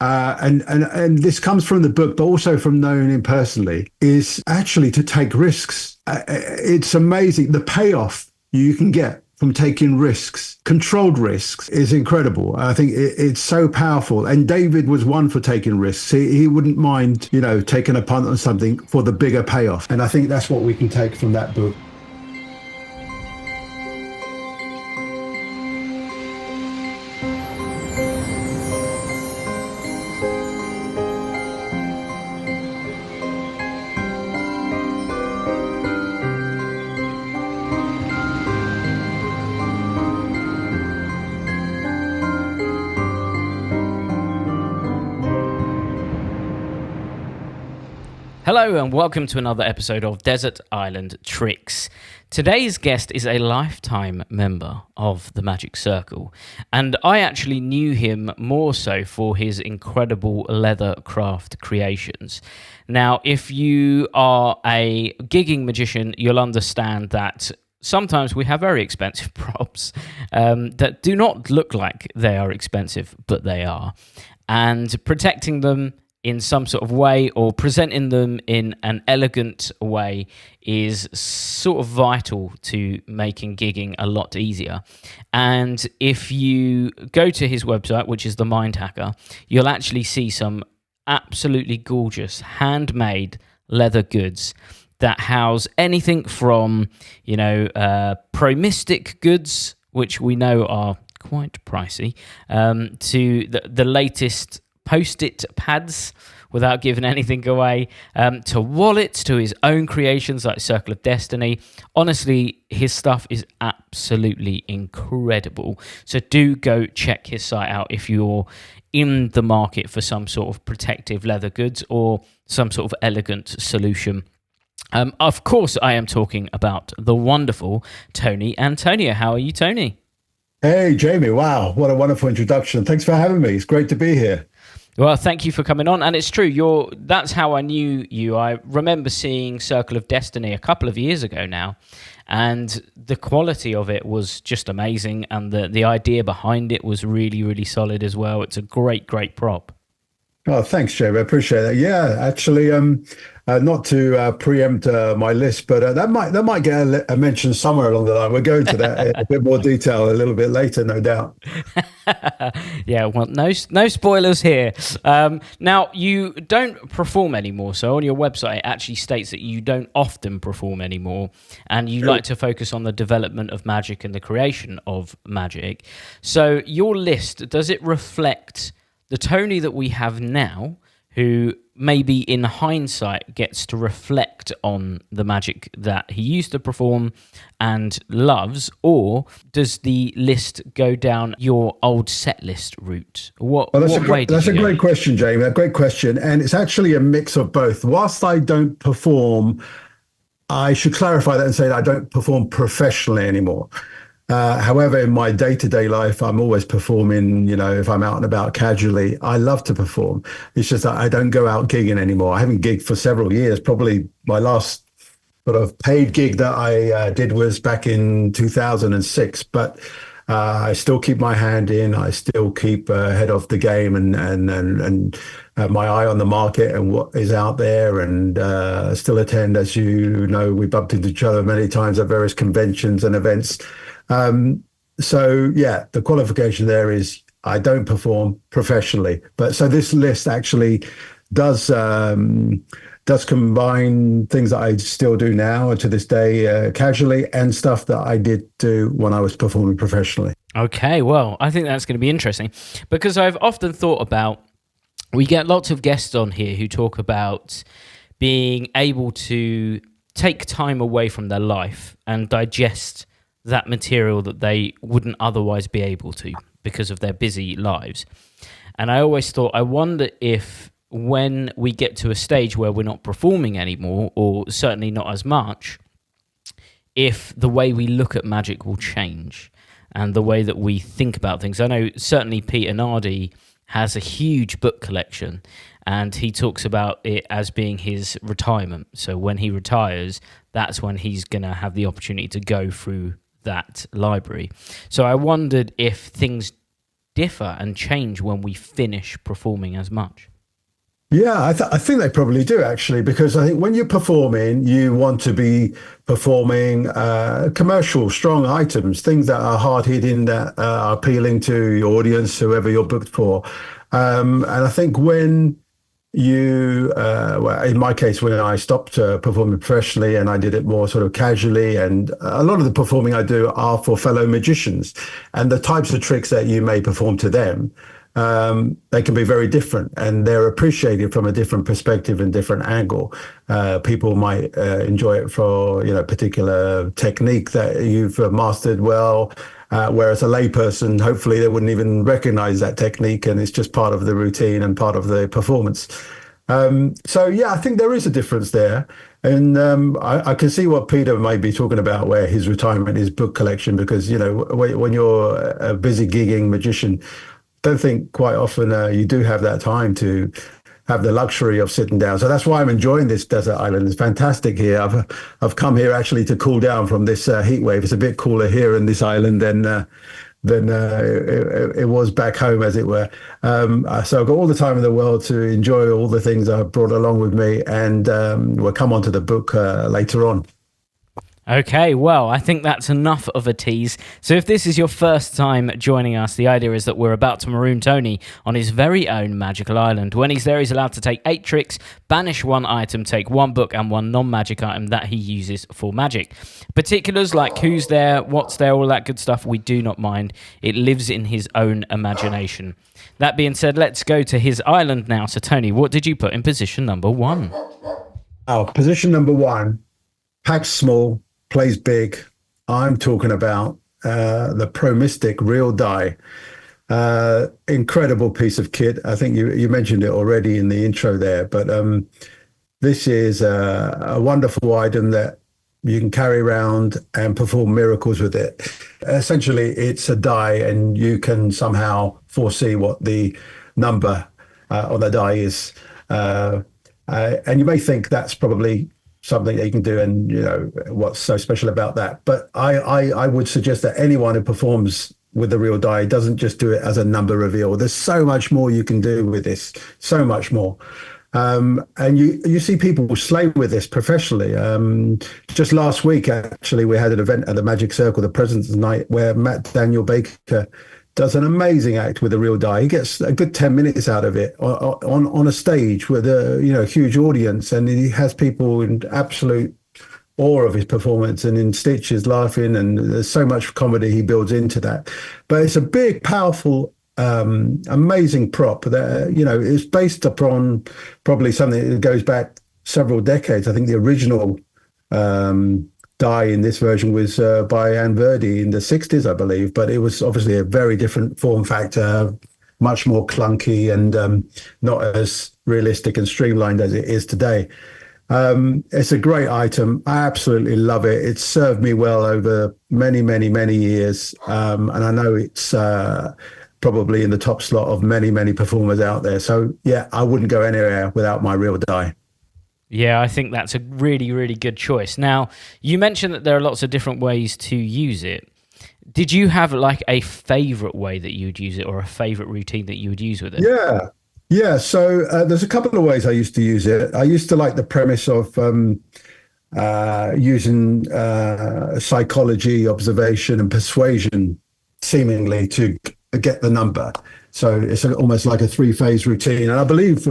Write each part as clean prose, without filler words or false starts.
and this comes from the book, but also from knowing him personally, is actually to take risks. It's amazing the payoff you can get from taking risks. Controlled risks is incredible. I think it's so powerful. And David was one for taking risks. He wouldn't mind, taking a punt on something for the bigger payoff. And I think that's what we can take from that book. Hello and welcome to another episode of Desert Island Tricks. Today's guest is a lifetime member of the Magic Circle, and I actually knew him more so for his incredible leather craft creations. Now, if you are a gigging magician, you'll understand that sometimes we have very expensive props that do not look like they are expensive, but they are. And protecting them in some sort of way or presenting them in an elegant way is sort of vital to making gigging a lot easier. And if you go to his website, which is the Mind Hacker, you'll actually see some absolutely gorgeous handmade leather goods that house anything from, Pro Mystic goods, which we know are quite pricey, to the latest Post-it pads, without giving anything away, to wallets, to his own creations like Circle of Destiny. Honestly, his stuff is absolutely incredible. So do go check his site out if you're in the market for some sort of protective leather goods or some sort of elegant solution. Of course, I am talking about the wonderful Tony Antonio. How are you, Tony? Hey, Jamie. Wow. What a wonderful introduction. Thanks for having me. It's great to be here. Well, thank you for coming on. And it's true, that's how I knew you. I remember seeing Circle of Destiny a couple of years ago now, and the quality of it was just amazing, and the idea behind it was really, really solid as well. It's a great, great prop. Oh, thanks, Jamie. I appreciate that. Yeah, actually, not to preempt my list, but that might get a mention somewhere along the line. We'll go into that in a bit more detail a little bit later, no doubt. Yeah, well, no spoilers here. Now, you don't perform anymore, so on your website it actually states that you don't often perform anymore, and you like to focus on the development of magic and the creation of magic. So your list, does it reflect the Tony that we have now, who maybe in hindsight gets to reflect on the magic that he used to perform and loves, or does the list go down your old set list route? That's a great question, Jamie. A great question. And it's actually a mix of both. Whilst I don't perform, I should clarify that and say that I don't perform professionally anymore. However, in my day-to-day life, I'm always performing, if I'm out and about casually. I love to perform. It's just that I don't go out gigging anymore. I haven't gigged for several years. Probably my last sort of paid gig that I did was back in 2006. But I still keep my hand in. I still keep ahead of the game and my eye on the market and what is out there, and still attend. As you know, we bumped into each other many times at various conventions and events. So yeah, the qualification there is I don't perform professionally, but so this list actually does combine things that I still do now and to this day casually, and stuff that I did do when I was performing professionally. Okay, well, I think that's going to be interesting, because I've often thought about, we get lots of guests on here who talk about being able to take time away from their life and digest that material that they wouldn't otherwise be able to because of their busy lives. And I always thought, I wonder if when we get to a stage where we're not performing anymore, or certainly not as much, if the way we look at magic will change and the way that we think about things. I know certainly Peter Nardi has a huge book collection, and he talks about it as being his retirement. So when he retires, that's when he's going to have the opportunity to go through that library. So I wondered if things differ and change when we finish performing as much? Yeah, I think they probably do actually, because I think when you're performing, you want to be performing commercial, strong items, things that are hard hitting, that are appealing to your audience, whoever you're booked for. And I think when well, in my case, when I stopped performing professionally and I did it more sort of casually, and a lot of the performing I do are for fellow magicians, and the types of tricks that you may perform to them, they can be very different, and they're appreciated from a different perspective and different angle. People might enjoy it for particular technique that you've mastered well, whereas a layperson, hopefully, they wouldn't even recognize that technique, and it's just part of the routine and part of the performance. So yeah, I think there is a difference there. And I can see what Peter might be talking about, where his retirement is book collection, because, when you're a busy gigging magician, don't think quite often you do have that time to have the luxury of sitting down. So that's why I'm enjoying this desert island. It's fantastic here. I've come here actually to cool down from this heat wave. It's a bit cooler here in this island than it was back home, as it were. So I've got all the time in the world to enjoy all the things I've brought along with me, and we'll come on to the book later on. Okay, well, I think that's enough of a tease. So if this is your first time joining us, the idea is that we're about to maroon Tony on his very own magical island. When he's there, he's allowed to take 8 tricks, banish 1 item, take 1 book and 1 non-magic item that he uses for magic. Particulars like who's there, what's there, all that good stuff, we do not mind. It lives in his own imagination. That being said, let's go to his island now. So Tony, what did you put in position number 1? Oh, position number 1, packs small, plays big. I'm talking about the Pro Mystic Real Die. Incredible piece of kit. I think you mentioned it already in the intro there, but this is a wonderful item that you can carry around and perform miracles with it. Essentially, it's a die, and you can somehow foresee what the number on the die is. And you may think that's probably something that you can do, and what's so special about that. But I would suggest that anyone who performs with the real die doesn't just do it as a number reveal. There's so much more you can do with this, so much more. And you see people slay with this professionally. Just last week, actually, we had an event at the Magic Circle, the President's Night, where Matt Daniel Baker does an amazing act with a real die. He gets a good 10 minutes out of it on a stage with a huge audience, and he has people in absolute awe of his performance and in stitches laughing, and there's so much comedy he builds into that. But it's a big, powerful, amazing prop that is based upon probably something that goes back several decades. I think the original die in this version was by Anne Verdi in the 60s, I believe, but it was obviously a very different form factor, much more clunky and not as realistic and streamlined as it is today. It's a great item. I absolutely love it. It's served me well over many, many, many years, and I know it's probably in the top slot of many, many performers out there. So yeah, I wouldn't go anywhere without my real die. Yeah, I think that's a really, really good choice. Now, you mentioned that there are lots of different ways to use it. Did you have like a favorite way that you would use it, or a favorite routine that you would use with it? Yeah. So there's a couple of ways I used to use it. I used to like the premise of using psychology, observation, and persuasion, seemingly to get the number. So it's almost like a 3-phase routine. And I believe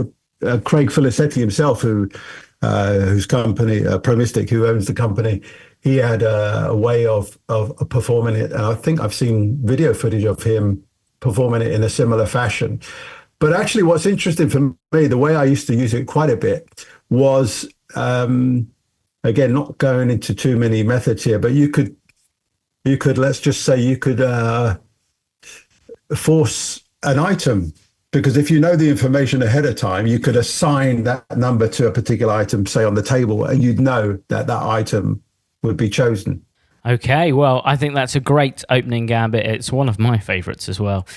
Craig Filicetti himself, whose company, Pro Mystic, who owns the company, he had a way of performing it. And I think I've seen video footage of him performing it in a similar fashion. But actually, what's interesting for me, the way I used to use it quite a bit was, again, not going into too many methods here, but you could, let's just say you could force an item. Because if you know the information ahead of time, you could assign that number to a particular item, say on the table, and you'd know that that item would be chosen. Okay, well, I think that's a great opening gambit. It's one of my favorites as well.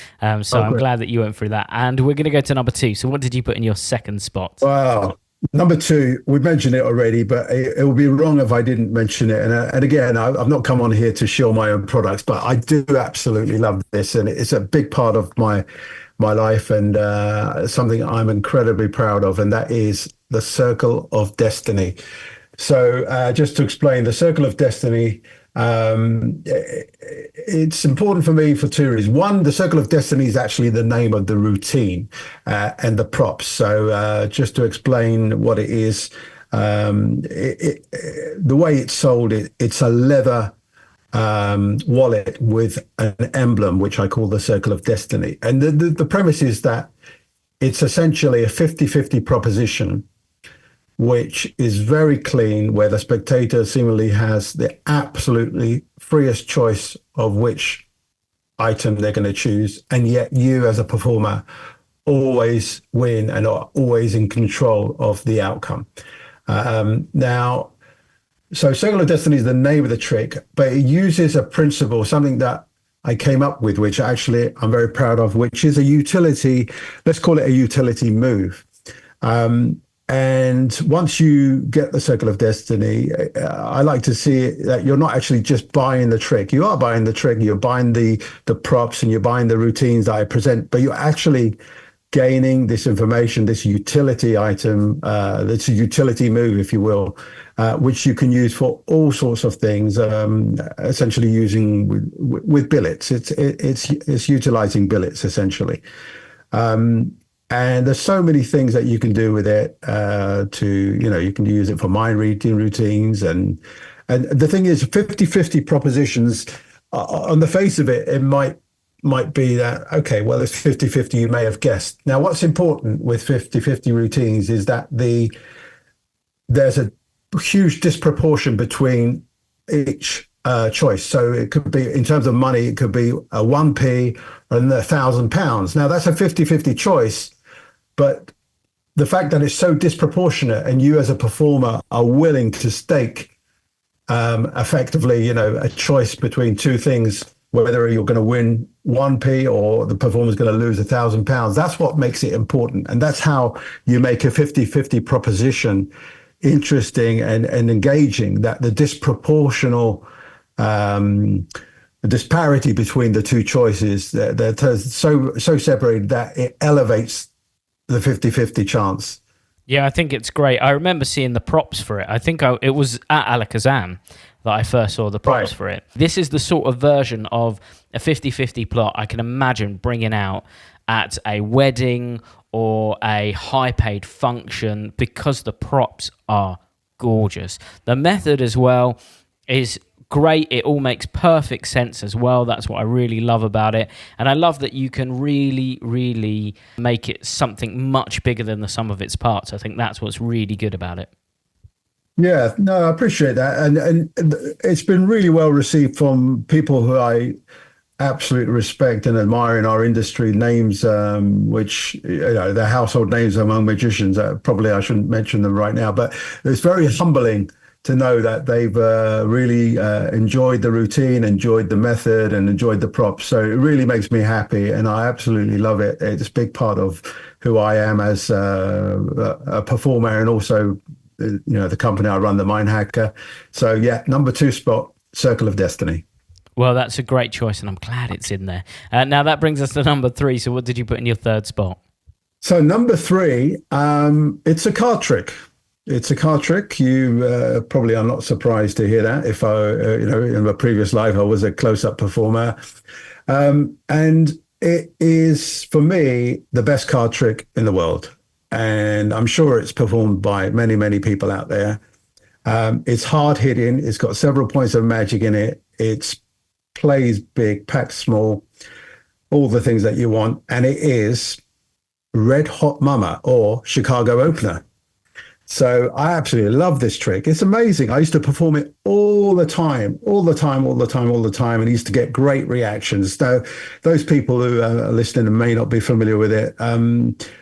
So I'm glad that you went through that. And we're going to go to number 2. So what did you put in your second spot? Wow. Number two, we mentioned it already, but it would be wrong if I didn't mention it. And again, I've not come on here to shill my own products, but I do absolutely love this, and it's a big part of my life, and something I'm incredibly proud of, and that is the Circle of Destiny. So, just to explain, the Circle of Destiny, it's important for me for two reasons. One, the Circle of Destiny is actually the name of the routine and the props. So, just to explain what it is, the way it's sold, it's a leather wallet with an emblem, which I call the Circle of Destiny. And the premise is that it's essentially a 50-50 proposition, which is very clean, where the spectator seemingly has the absolutely freest choice of which item they're going to choose. And yet you as a performer always win and are always in control of the outcome. Now, so Circle of Destiny is the name of the trick, but it uses a principle, something that I came up with, which actually I'm very proud of, which is a utility, let's call it a utility move. And once you get the Circle of Destiny, I like to see it that you're not actually just buying the trick. You are buying the trick, you're buying the props, and you're buying the routines that I present, but you're actually gaining this information, this utility item, this utility move, if you will, which you can use for all sorts of things, essentially using with billets. It's utilizing billets, essentially. And there's so many things that you can do with it. You can use it for mind reading routines, and the thing is, 50-50 propositions. On the face of it, it might be that, okay, well, it's 50-50. You may have guessed. Now, what's important with 50-50 routines is that there's a huge disproportion between each choice. So it could be, in terms of money, it could be a 1p and £1,000. Now, that's a 50-50 choice. But the fact that it's so disproportionate, and you as a performer are willing to stake effectively, a choice between two things, whether you're going to win 1p or the performer's going to lose £1,000, that's what makes it important. And that's how you make a 50-50 proposition interesting and engaging, that the disproportional disparity between the two choices, they're so separated that it elevates the 50-50 chance. Yeah, I think it's great. I remember seeing the props for it. I think it was at Alakazam that I first saw the props for it. This is the sort of version of a 50-50 plot I can imagine bringing out at a wedding or a high-paid function, because the props are gorgeous. The method as well is great. It all makes perfect sense as well. That's what I really love about it. And I love that you can really, really make it something much bigger than the sum of its parts. I think that's what's really good about it. Yeah, no, I appreciate that. And it's been really well received from people who I absolutely respect and admire in our industry, names which, they're household names among magicians. Probably I shouldn't mention them right now, but it's very humbling to know that they've really enjoyed the routine, enjoyed the method, and enjoyed the props. So it really makes me happy, and I absolutely love it. It's a big part of who I am as a performer, and also, the company I run, the Mind Hacker. So yeah, number 2 spot, Circle of Destiny. Well, that's a great choice, and I'm glad it's in there. Now that brings us to number 3. So what did you put in your 3rd spot? So number 3, it's a card trick. It's a card trick. You probably are not surprised to hear that. If in my previous life, I was a close-up performer. And it is, for me, the best card trick in the world. And I'm sure it's performed by many, many people out there. It's hard hitting. It's got several points of magic in it. It plays big, packs small, all the things that you want. And it is Red Hot Mama, or Chicago Opener. So I absolutely love this trick. It's amazing. I used to perform it all the time, and used to get great reactions. Now, those people who are listening and may not be familiar with it,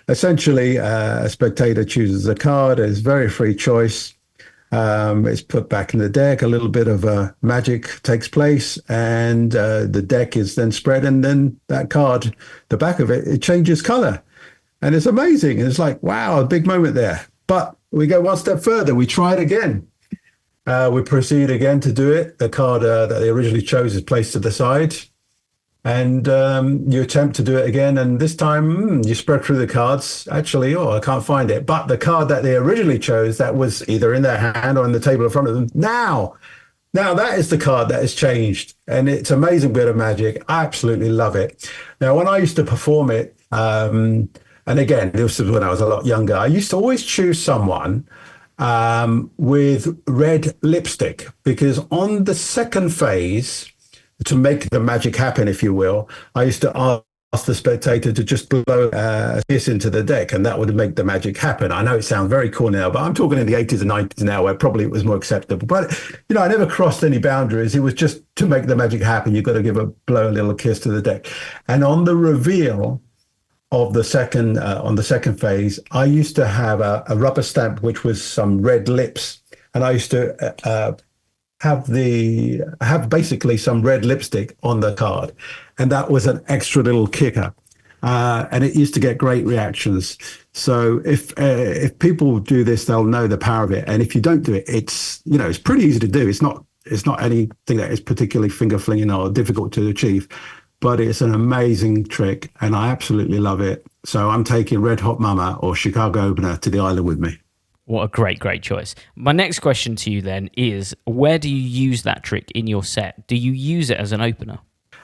essentially a spectator chooses a card. It's very free choice. It's put back in the deck. A little bit of magic takes place, and the deck is then spread, and then that card, the back of it, it changes color. And it's amazing. And it's like, wow, a big moment there. But we go one step further. We try it again. We proceed again to do it. The card that they originally chose is placed to the side. And you attempt to do it again. And this time you spread through the cards. Actually, I can't find it. But the card that they originally chose, that was either in their hand or on the table in front of them. Now that is the card that has changed. And it's an amazing bit of magic. I absolutely love it. Now, when I used to perform it, and again, this was when I was a lot younger, I used to always choose someone with red lipstick, because on the second phase, to make the magic happen, if you will, I used to ask the spectator to just blow a kiss into the deck, and that would make the magic happen. I know it sounds very cool now, but I'm talking in the 80s and 90s now, where probably it was more acceptable. But, I never crossed any boundaries. It was just to make the magic happen. You've got to blow a little kiss to the deck. And on the reveal of the second, on the second phase, I used to have a rubber stamp, which was some red lips. And I used to have basically some red lipstick on the card, and that was an extra little kicker, and it used to get great reactions. So if people do this, they'll know the power of it. And if you don't do it, it's it's pretty easy to do. It's not anything that is particularly finger flinging or difficult to achieve, but it's an amazing trick, and I absolutely love it. So I'm taking Red Hot Mama or Chicago Opener to the island with me. What a great choice. My next question to you then is, where do you use that trick in your set? Do you use it as an opener?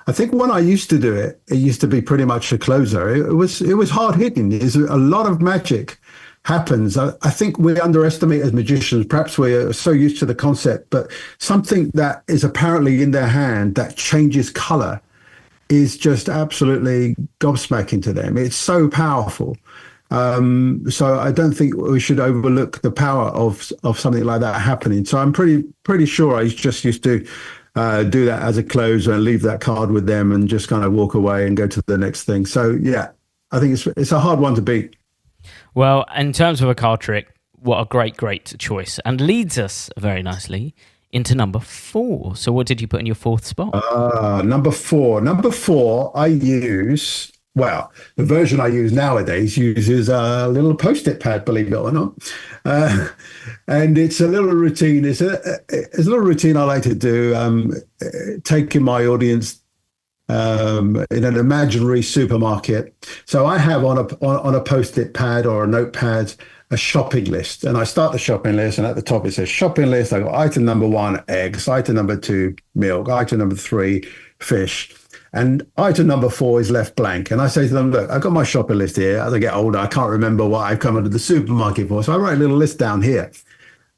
I think when I used to do it, it used to be pretty much a closer. It was hard hitting. There's a lot of magic happens. I think we underestimate as magicians. Perhaps we're so used to the concept, but something that is apparently in their hand that changes color is just absolutely gobsmacking to them. It's so powerful. So I don't think we should overlook the power of something like that happening. So I'm pretty sure I just used to do that as a closer and leave that card with them and just kind of walk away and go to the next thing. So yeah, I think it's a hard one to beat. Well, in terms of a card trick, what a great choice, and leads us very nicely into number 4. So what did you put in your 4th spot? Number 4. Number 4, I use. Well, the version I use nowadays uses a little Post-it pad, believe it or not. And it's a little routine. It's a little routine I like to do, taking my audience in an imaginary supermarket. So I have on a Post-it pad or a notepad a shopping list, and I start the shopping list, and at the top it says shopping list. I got item number 1, eggs, item number 2, milk, item number 3, fish. And item number 4 is left blank. And I say to them, look, I've got my shopping list here. As I get older, I can't remember what I've come into the supermarket for. So I write a little list down here.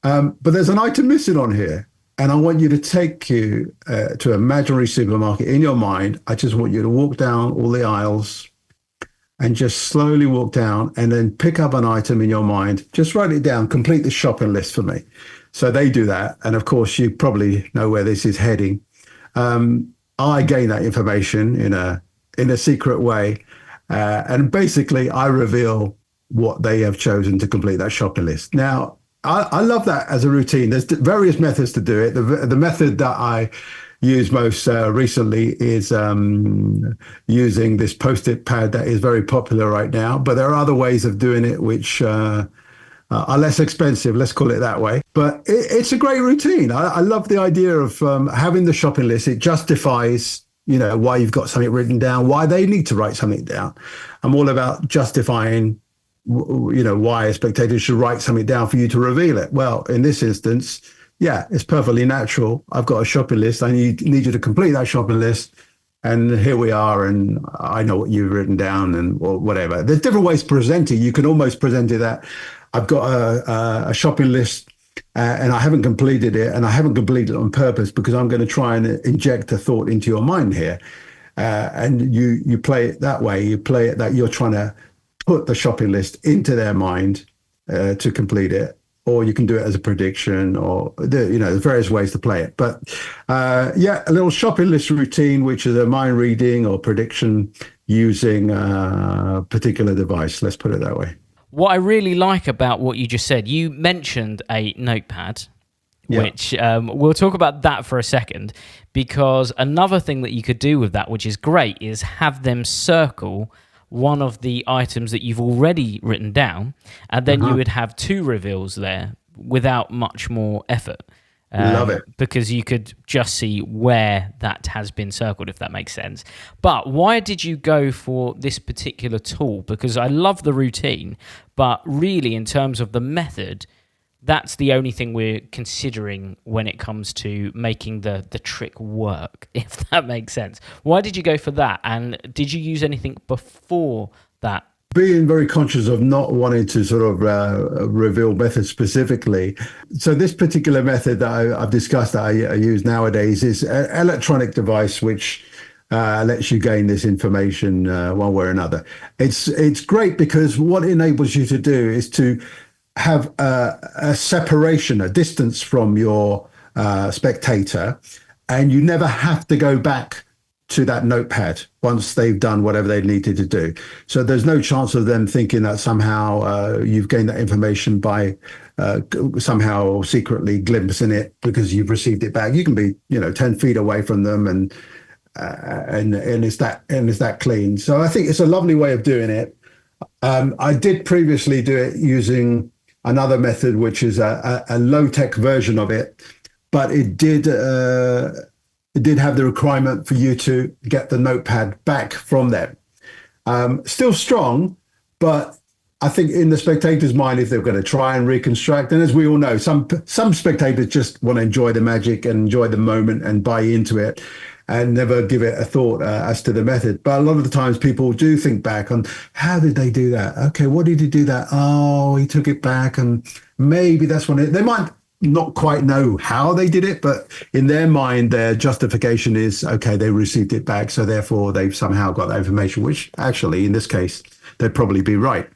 But there's an item missing on here. And I want you to take you to an imaginary supermarket in your mind. I just want you to walk down all the aisles and just slowly walk down and then pick up an item in your mind. Just write it down, complete the shopping list for me. So they do that. And of course, you probably know where this is heading. I gain that information in a secret way, and basically I reveal what they have chosen to complete that shopping list. Now, I love that as a routine. There's various methods to do it. The method that I use most recently is using this Post-it pad that is very popular right now. But there are other ways of doing it which are less expensive, let's call it that way. But it's a great routine. I love the idea of having the shopping list. It justifies, why you've got something written down, why they need to write something down. I'm all about justifying, why a spectator should write something down for you to reveal it. Well, in this instance, yeah, it's perfectly natural. I've got a shopping list. I need you to complete that shopping list. And here we are, and I know what you've written down or whatever. There's different ways to present it. You can almost present it that I've got a shopping list and I haven't completed it, and I haven't completed it on purpose because I'm going to try and inject a thought into your mind here. And you play it that way. You play it that you're trying to put the shopping list into their mind to complete it. Or you can do it as a prediction, or there's various ways to play it. But a little shopping list routine, which is a mind reading or prediction using a particular device. Let's put it that way. What I really like about what you just said, you mentioned a notepad, which we'll talk about that for a second, because another thing that you could do with that, which is great, is have them circle one of the items that you've already written down, and then you would have 2 reveals there without much more effort. Love it. Because you could just see where that has been circled, if that makes sense. But why did you go for this particular tool? Because I love the routine, but really in terms of the method, that's the only thing we're considering when it comes to making the trick work, if that makes sense. Why did you go for that? And did you use anything before that? Being very conscious of not wanting to sort of reveal methods specifically. So this particular method that I've discussed that I use nowadays is an electronic device which lets you gain this information one way or another. It's great because what it enables you to do is to have a separation, a distance from your spectator, and you never have to go back to that notepad once they've done whatever they needed to do. So there's no chance of them thinking that somehow you've gained that information by somehow secretly glimpsing it because you've received it back. You can be, 10 feet away from them and it's that clean. So I think it's a lovely way of doing it. I did previously do it using another method, which is a low-tech version of it, but it did have the requirement for you to get the notepad back from them. Still strong, but I think in the spectator's mind, if they're going to try and reconstruct, and as we all know, some spectators just want to enjoy the magic and enjoy the moment and buy into it and never give it a thought as to the method. But a lot of the times people do think back on how did they do that? Okay, what did he do that? Oh, he took it back, and maybe that's when they might not quite know how they did it, but in their mind, their justification is, okay, they received it back, so therefore they've somehow got that information, which actually, in this case, they'd probably be right.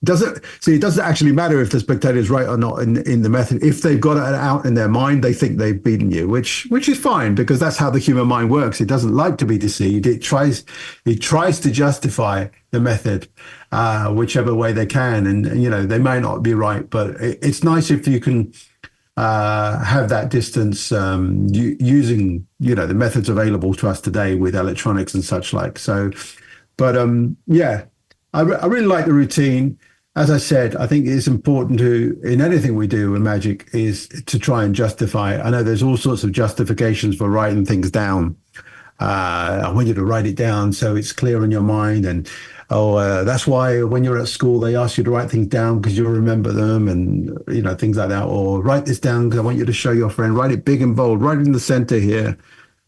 It doesn't actually matter if the spectator is right or not in the method. If they've got it out in their mind, they think they've beaten you, which is fine, because that's how the human mind works. It doesn't like to be deceived. It tries to justify the method whichever way they can, and they may not be right, but it's nice if you can have that distance using the methods available to us today with electronics and such like. So, but I really like the routine. As I said, I think it's important in anything we do with magic is to try and justify. I know there's all sorts of justifications for writing things down. I want you to write it down so it's clear in your mind. And, that's why when you're at school, they ask you to write things down because you'll remember them and, things like that. Or write this down because I want you to show your friend. Write it big and bold, right in the center here.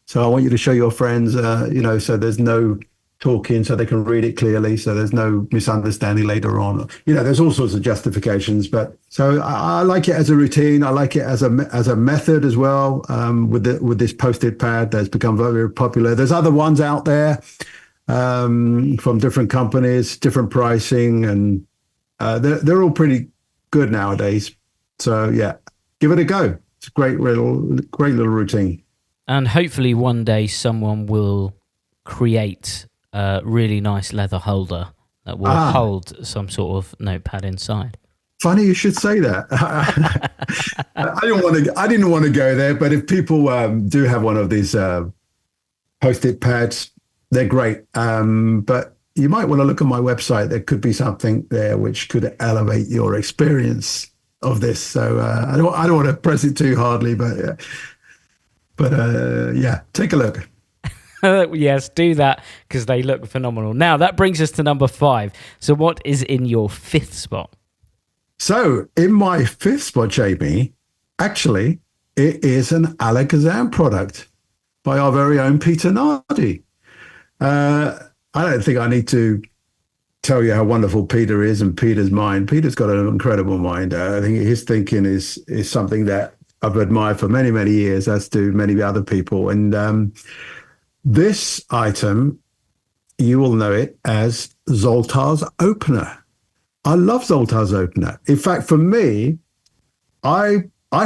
So I want you to show your friends, so there's no talking, so they can read it clearly, so there's no misunderstanding later on. There's all sorts of justifications, but so I like it as a routine. I like it as a method as well. With this Post-it pad that's become very, very popular. There's other ones out there from different companies, different pricing, and they're all pretty good nowadays. So yeah, give it a go. It's a great little routine. And hopefully one day someone will create a really nice leather holder that will hold some sort of notepad inside. Funny you should say that. I didn't want to go there, but if people do have one of these Post-it pads, they're great. But you might want to look at my website. There could be something there which could elevate your experience of this. So I don't want to press it too hardly, but take a look. Yes, do that because they look phenomenal. Now, that brings us to number 5. So what is in your 5th spot? So in my 5th spot, Jamie, actually, it is an Alakazam product by our very own Peter Nardi. I don't think I need to tell you how wonderful Peter is and Peter's mind. Peter's got an incredible mind. I think his thinking is something that I've admired for many, many years, as do many other people. And this item, you will know it as Zoltar's Opener. I love Zoltar's Opener. In fact, for me, I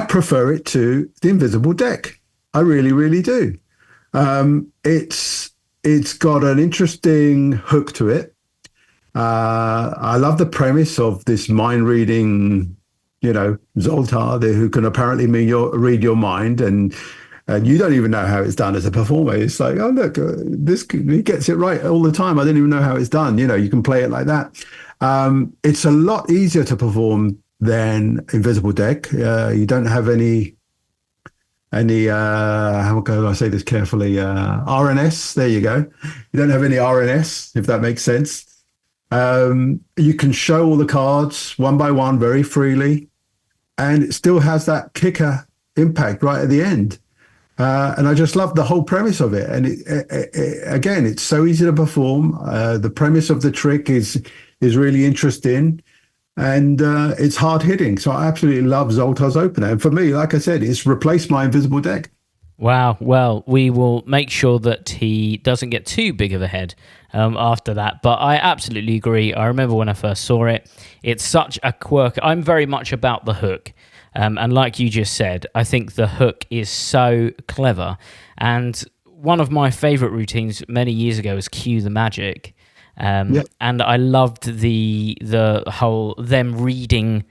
prefer it to the Invisible Deck. I really, really do. It's got an interesting hook to it. I love the premise of this mind reading, Zoltar, who can apparently read your mind, and and you don't even know how it's done as a performer. It's like, oh look, he gets it right all the time. I didn't even know how it's done. You can play it like that. It's a lot easier to perform than Invisible Deck. You don't have any how can I say this carefully? RNS. There you go. You don't have any RNS, if that makes sense. You can show all the cards one by one very freely, and it still has that kicker impact right at the end. And I just love the whole premise of it. And again, it's so easy to perform. The premise of the trick is really interesting, and it's hard hitting. So I absolutely love Zoltar's Opener. And for me, like I said, it's replaced my Invisible Deck. Wow. Well, we will make sure that he doesn't get too big of a head after that. But I absolutely agree. I remember when I first saw it, it's such a quirk. I'm very much about the hook. And like you just said, I think the hook is so clever. And one of my favorite routines many years ago was Cue the Magic. And I loved the whole them reading,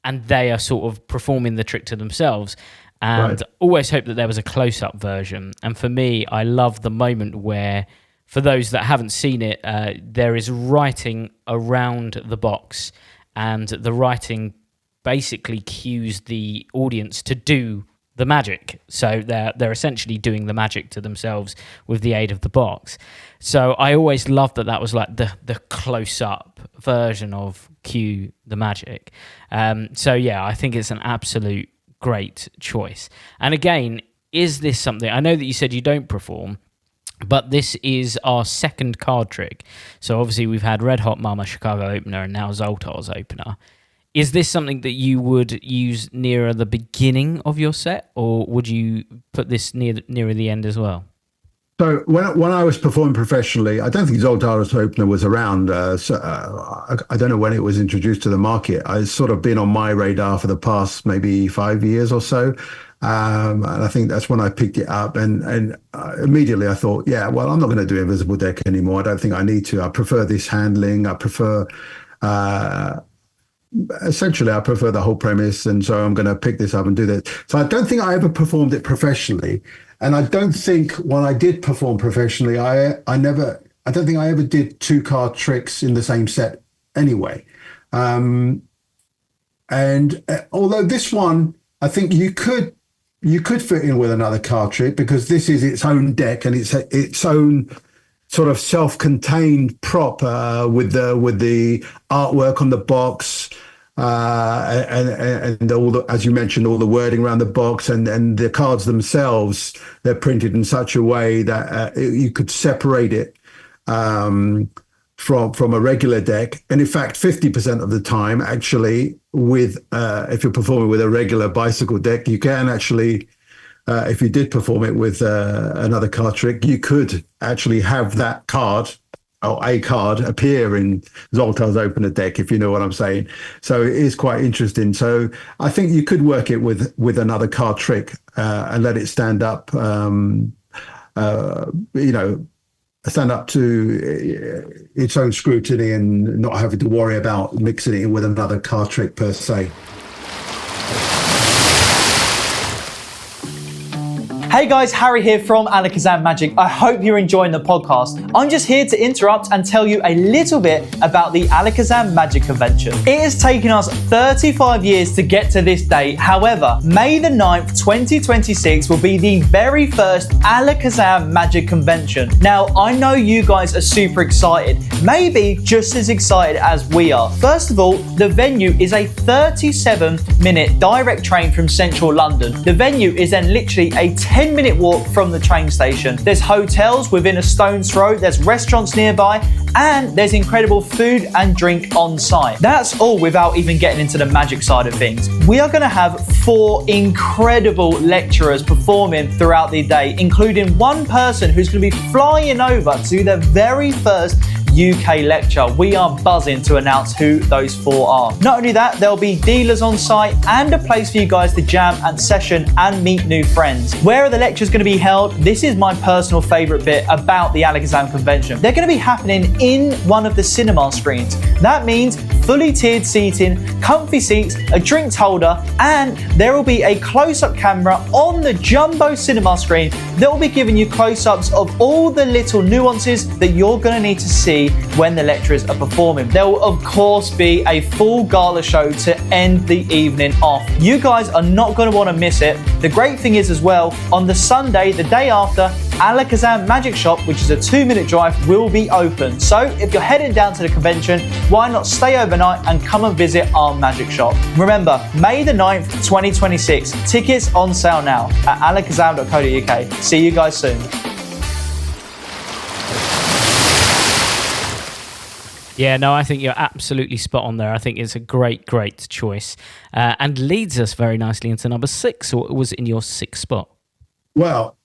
and they are sort of performing the trick to themselves. And always hoped that there was a close-up version. And for me, I love the moment where, for those that haven't seen it, there is writing around the box, and the writing basically cues the audience to do the magic. So they're essentially doing the magic to themselves with the aid of the box. So I always loved that was like the close-up version of Cue the Magic. So yeah, I think it's an absolute great choice. And again, is this something, I know that you said you don't perform, but this is our second card trick. So obviously we've had Red Hot Mama, Chicago Opener, and now Zoltar's Opener. Is this something that you would use nearer the beginning of your set, or would you put this nearer the end as well? So when I was performing professionally, I don't think Zoltar's Opener was around. I don't know when it was introduced to the market. It's sort of been on my radar for the past maybe 5 years or so. And I think that's when I picked it up. And immediately I thought, yeah, well, I'm not going to do Invisible Deck anymore. I don't think I need to. I prefer this handling. I prefer... essentially, I prefer the whole premise, and so I'm going to pick this up and do that. So I don't think I ever performed it professionally, and I don't think when I did perform professionally, I don't think I ever did 2-card tricks in the same set anyway. And although this one, I think you could fit in with another card trick, because this is its own deck and it's its own sort of self-contained prop with the artwork on the box, and all the, as you mentioned, all the wording around the box, and the cards themselves, they're printed in such a way that you could separate it from a regular deck. And in fact, 50% of the time, actually, with if you're performing with a regular bicycle deck, you can actually, if you did perform it with another card trick, you could actually have that card or a card appear in Zoltar's Opener deck, if you know what I'm saying. So it is quite interesting. So I think you could work it with another card trick and let it stand up, stand up to its own scrutiny, and not having to worry about mixing it in with another card trick per se. Hey guys, Harry here from Alakazam Magic. I hope you're enjoying the podcast. I'm just here to interrupt and tell you a little bit about the Alakazam Magic Convention. It has taken us 35 years to get to this date. However, May the 9th, 2026 will be the very first Alakazam Magic Convention. Now, I know you guys are super excited, maybe just as excited as we are. First of all, the venue is a 37-minute direct train from central London. The venue is then literally a 10-minute walk from the train station. There's hotels within a stone's throw, there's restaurants nearby, and there's incredible food and drink on site. That's all without even getting into the magic side of things. We are going to have 4 incredible lecturers performing throughout the day, including one person who's going to be flying over to do their very first UK lecture. We are buzzing to announce who those 4 are. Not only that, there'll be dealers on site and a place for you guys to jam and session and meet new friends. Where are the lectures going to be held? This is my personal favourite bit about the Alakazam convention. They're going to be happening in one of the cinema screens. That means fully tiered seating, comfy seats, a drinks holder, and there will be a close-up camera on the jumbo cinema screen that will be giving you close-ups of all the little nuances that you're going to need to see when the lecturers are performing. There will of course be a full gala show to end the evening off. You guys are not going to want to miss it. The great thing is as well, on the Sunday, the day after, Alakazam Magic Shop, which is a 2-minute drive, will be open. So if you're heading down to the convention, why not stay overnight and come and visit our Magic Shop? Remember, May the 9th, 2026. Tickets on sale now at alakazam.co.uk. See you guys soon. Yeah, no, I think you're absolutely spot on there. I think it's a great choice, and leads us very nicely into number 6. Or was it in your 6th spot? Well,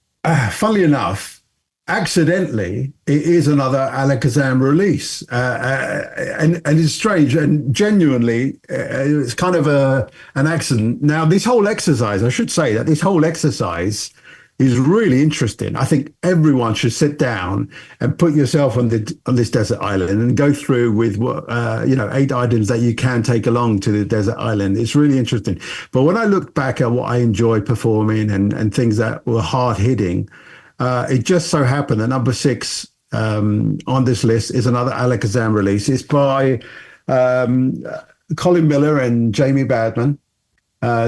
funnily enough, accidentally, it is another Alakazam release, and it's strange and genuinely, it's kind of an accident. Now, this whole exercise, I should say that this whole exercise is really interesting. I think everyone should sit down and put yourself on this desert island and go through with 8 items that you can take along to the desert island. It's really interesting. But when I look back at what I enjoyed performing and things that were hard hitting, it just so happened that number 6 on this list is another Alakazam release. It's by Colin Miller and Jamie Badman.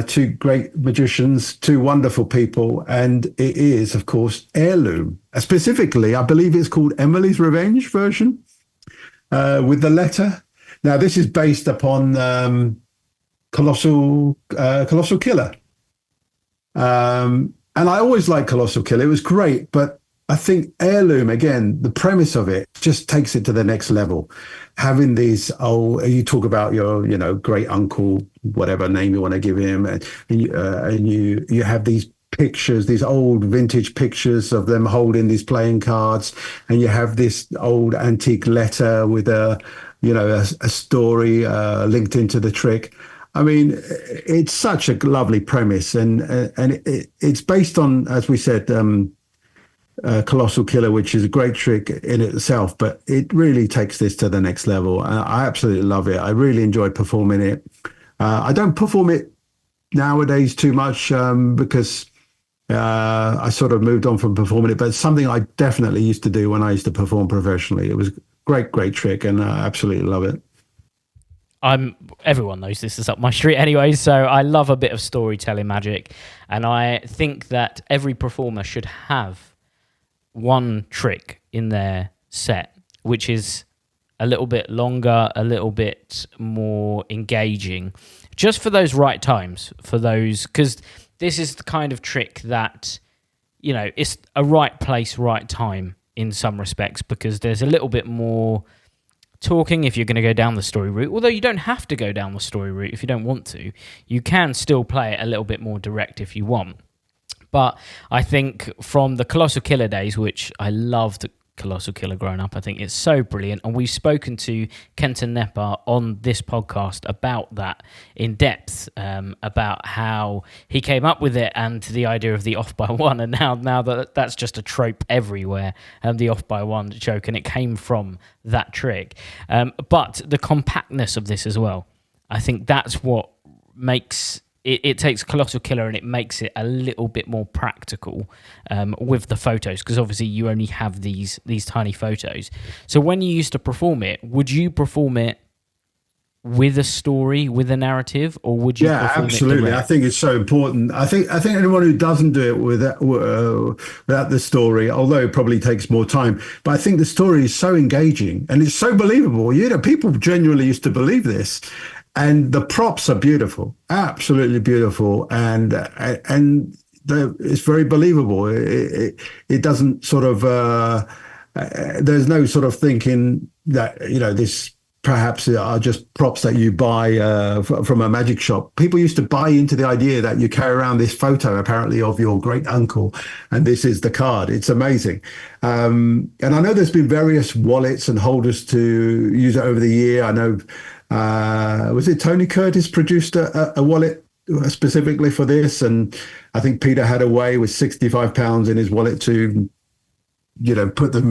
2 great magicians, 2 wonderful people, and it is, of course, Heirloom. Specifically, I believe it's called Emily's Revenge version with the letter. Now, this is based upon Colossal Killer. And I always liked Colossal Killer. It was great, but I think Heirloom, again, the premise of it just takes it to the next level. Having these, you talk about your, great uncle, whatever name you want to give him, and you have these pictures, these old vintage pictures of them holding these playing cards, and you have this old antique letter with a story linked into the trick. I mean, it's such a lovely premise, and it's based on, as we said, Colossal Killer, which is a great trick in itself, but it really takes this to the next level. I absolutely love it. I really enjoyed performing it. I don't perform it nowadays too much because I sort of moved on from performing it, but it's something I definitely used to do when I used to perform professionally. It was a great trick, and I absolutely love it. Everyone knows this is up my street anyway, so I love a bit of storytelling magic, and I think that every performer should have one trick in their set, which is a little bit longer, a little bit more engaging, just for those right times, because this is the kind of trick that, it's a right place, right time in some respects, because there's a little bit more talking if you're going to go down the story route, although you don't have to go down the story route if you don't want to. You can still play it a little bit more direct if you want. But I think from the Colossal Killer days, which I loved Colossal Killer growing up, I think it's so brilliant. And we've spoken to Kenton Nepper on this podcast about that in depth, about how he came up with it and the idea of the off by one. And now that's just a trope everywhere, the off by one joke. And it came from that trick. But the compactness of this as well, I think that's what makes... It takes Colossal Killer and it makes it a little bit more practical with the photos, because obviously you only have these tiny photos. So when you used to perform it, would you perform it with a story, with a narrative, or would you? Yeah, absolutely. I think it's so important. I think anyone who doesn't do it without the story, although it probably takes more time, but I think the story is so engaging and it's so believable. People genuinely used to believe this. And the props are beautiful, absolutely beautiful, and it's very believable. It doesn't sort of there's no sort of thinking that this perhaps are just props that you buy from a magic shop. People used to buy into the idea that you carry around this photo apparently of your great uncle, and this is the card. It's amazing. And I know there's been various wallets and holders to use it over the year. I know. Was it Tony Curtis produced a wallet specifically for this? And I think Peter had a way with £65 in his wallet to, put them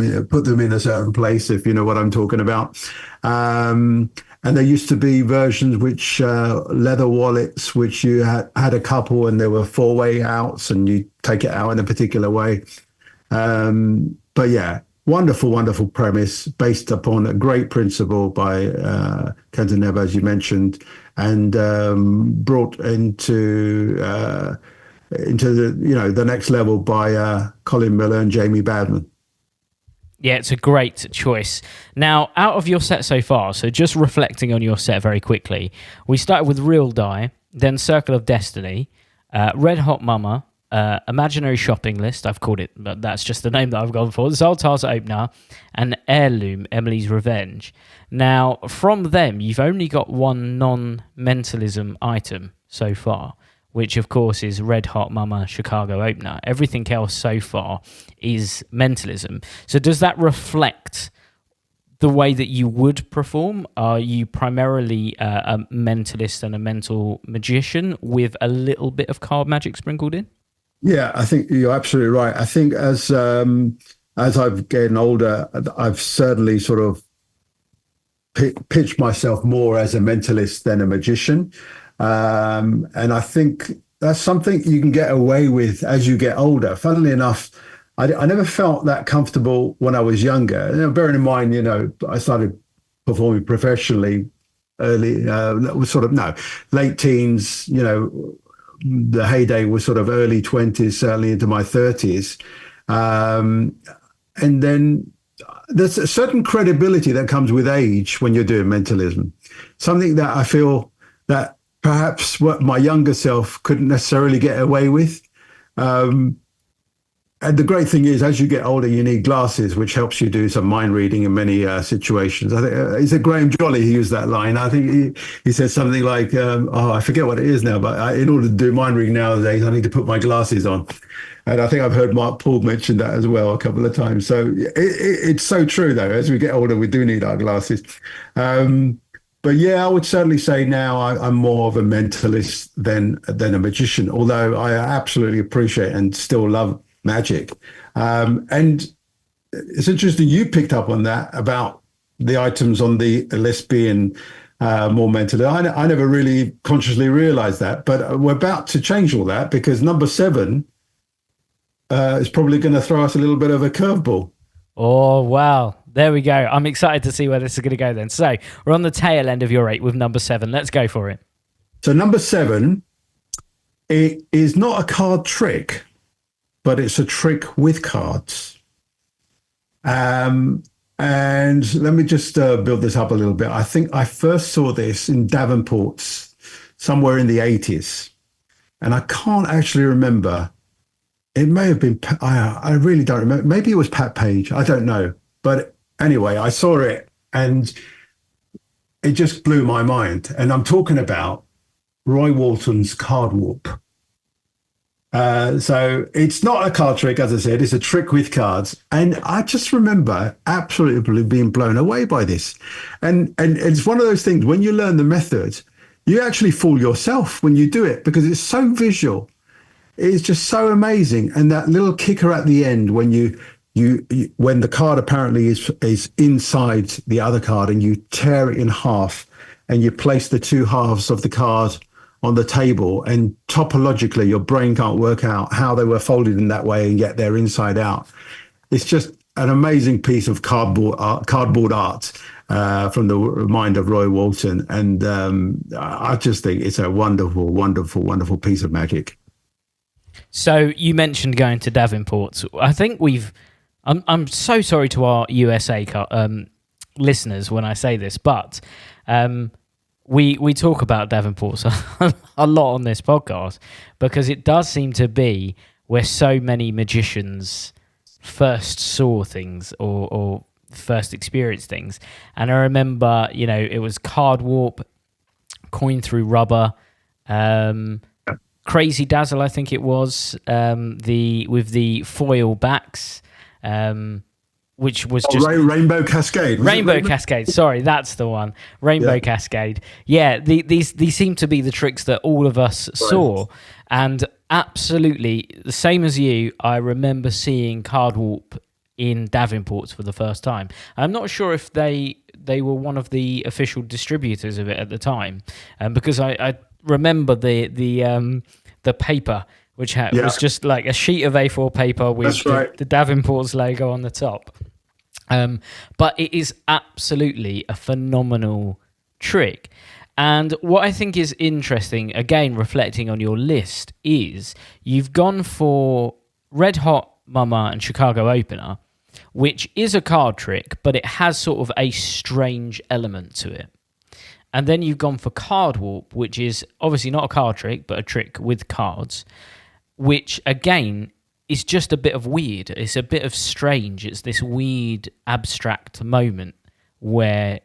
in a certain place, if you know what I'm talking about. And And there used to be versions which leather wallets, which you had a couple and there were four-way outs and you take it out in a particular way. But yeah, wonderful, wonderful premise based upon a great principle by Kenton Neva, as you mentioned, and brought into the next level by Colin Miller and Jamie Badman. Yeah, it's a great choice. Now, out of your set so far, so just reflecting on your set very quickly, we started with Real Die, then Circle of Destiny, Red Hot Mama, Imaginary Shopping List, I've called it, but that's just the name that I've gone for, Zoltar's Opener, and Heirloom, Emily's Revenge. Now, from them, you've only got one non-mentalism item so far, which of course is Red Hot Mama Chicago Opener. Everything else so far is mentalism. So does that reflect the way that you would perform? Are you primarily a mentalist and a mental magician with a little bit of card magic sprinkled in? Yeah, I think you're absolutely right. I think as I've gotten older, I've certainly sort of pitched myself more as a mentalist than a magician. And I think that's something you can get away with as you get older. Funnily enough, I never felt that comfortable when I was younger. Bearing in mind, I started performing professionally early, late teens, the heyday was sort of early 20s, certainly into my 30s. And then there's a certain credibility that comes with age when you're doing mentalism. Something that I feel that perhaps what my younger self couldn't necessarily get away with. And the great thing is, as you get older, you need glasses, which helps you do some mind reading in many situations. I think is it Graham Jolly who used that line? I think he said something like, I forget what it is now, but in order to do mind reading nowadays, I need to put my glasses on. And I think I've heard Mark Paul mention that as well a couple of times. So it's so true, though. As we get older, we do need our glasses. But yeah, I would certainly say now I'm more of a mentalist than a magician, although I absolutely appreciate and still love magic. And it's interesting you picked up on that about the items on the list being more mental. I never really consciously realized that, but we're about to change all that because number 7 is probably going to throw us a little bit of a curveball. Oh, wow. There we go. I'm excited to see where this is going to go then. So we're on the tail end of your 8 with number 7. Let's go for it. So number 7, it is not a card trick, but it's a trick with cards. And let me just build this up a little bit. I think I first saw this in Davenport's somewhere in the 80s. And I can't actually remember. It may have been, I really don't remember. Maybe it was Pat Page. I don't know. But anyway, I saw it and it just blew my mind. And I'm talking about Roy Walton's Card Warp. So it's not a card trick, as I said, it's a trick with cards. And I just remember absolutely being blown away by this. And it's one of those things, when you learn the method, you actually fool yourself when you do it because it's so visual. It's just so amazing. And that little kicker at the end when when the card apparently is inside the other card and you tear it in half and you place the two halves of the card on the table, and topologically your brain can't work out how they were folded in that way and yet they're inside out. It's just an amazing piece of cardboard art from the mind of Roy Walton. And I just think it's a wonderful, wonderful, wonderful piece of magic. So you mentioned going to Davenport's. I think I'm so sorry to our USA listeners when I say this, but we talk about Davenport's a lot on this podcast because it does seem to be where so many magicians first saw things or first experienced things. And I remember, it was Card Warp, Coin Through Rubber, Crazy Dazzle, I think it was, with the foil backs, which was just Rainbow Cascade. Rainbow Cascade. Sorry, that's the one. Rainbow Cascade. Yeah, these seem to be the tricks that all of us saw, and absolutely the same as you. I remember seeing Card Warp in Davenport's for the first time. I'm not sure if they were one of the official distributors of it at the time, because I remember the paper, which was just like a sheet of A4 paper with the Davenport's logo on the top. But it is absolutely a phenomenal trick. And what I think is interesting, again, reflecting on your list, is you've gone for Red Hot Mama and Chicago Opener, which is a card trick, but it has sort of a strange element to it. And then you've gone for Card Warp, which is obviously not a card trick, but a trick with cards, which, again, is just a bit of weird. It's a bit of strange. It's this weird, abstract moment where,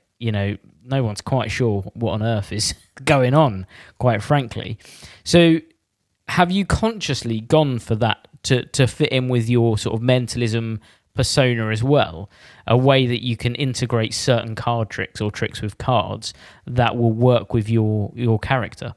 no one's quite sure what on earth is going on, quite frankly. So have you consciously gone for that to fit in with your sort of mentalism persona as well, a way that you can integrate certain card tricks or tricks with cards that will work with your character?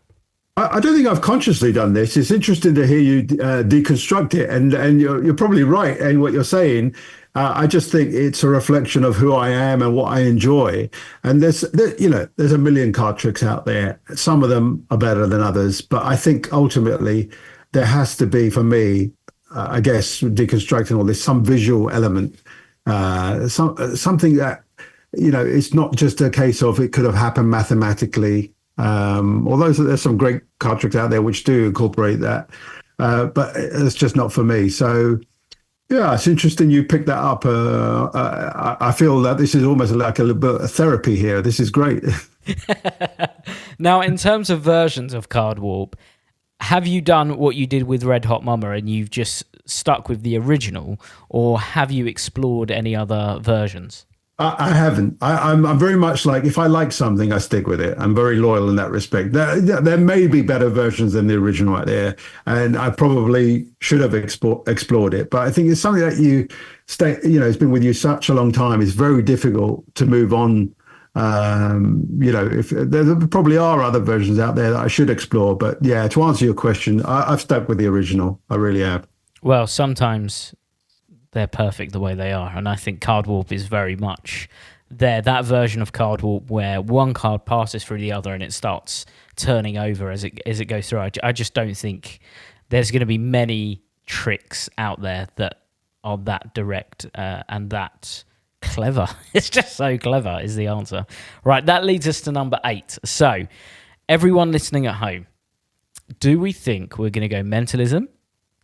I don't think I've consciously done this. It's interesting to hear you deconstruct it, and you're probably right in what you're saying. I just think it's a reflection of who I am and what I enjoy. And there's a million card tricks out there. Some of them are better than others, but I think ultimately there has to be, for me, I guess, deconstructing all this, some visual element, something that, it's not just a case of it could have happened mathematically. Although there's some great card tricks out there which do incorporate that, but it's just not for me. So, yeah, it's interesting you picked that up. I feel that this is almost like a little bit of therapy here. This is great. Now, in terms of versions of Card Warp, have you done what you did with Red Hot Mama and you've just stuck with the original, or have you explored any other versions? I haven't. I'm very much like, if I like something, I stick with it. I'm very loyal in that respect. There may be better versions than the original out there, and I probably should have explored it. But I think it's something that it's been with you such a long time. It's very difficult to move on. If there probably are other versions out there that I should explore. But yeah, to answer your question, I've stuck with the original. I really have. Well, sometimes they're perfect the way they are, and I think Card Warp is very much that version of Card Warp where one card passes through the other and it starts turning over as it goes through. I just don't think there's going to be many tricks out there that are that direct and that clever. It's just so clever is the answer. Right, that leads us to number 8. So, everyone listening at home, do we think we're going to go mentalism?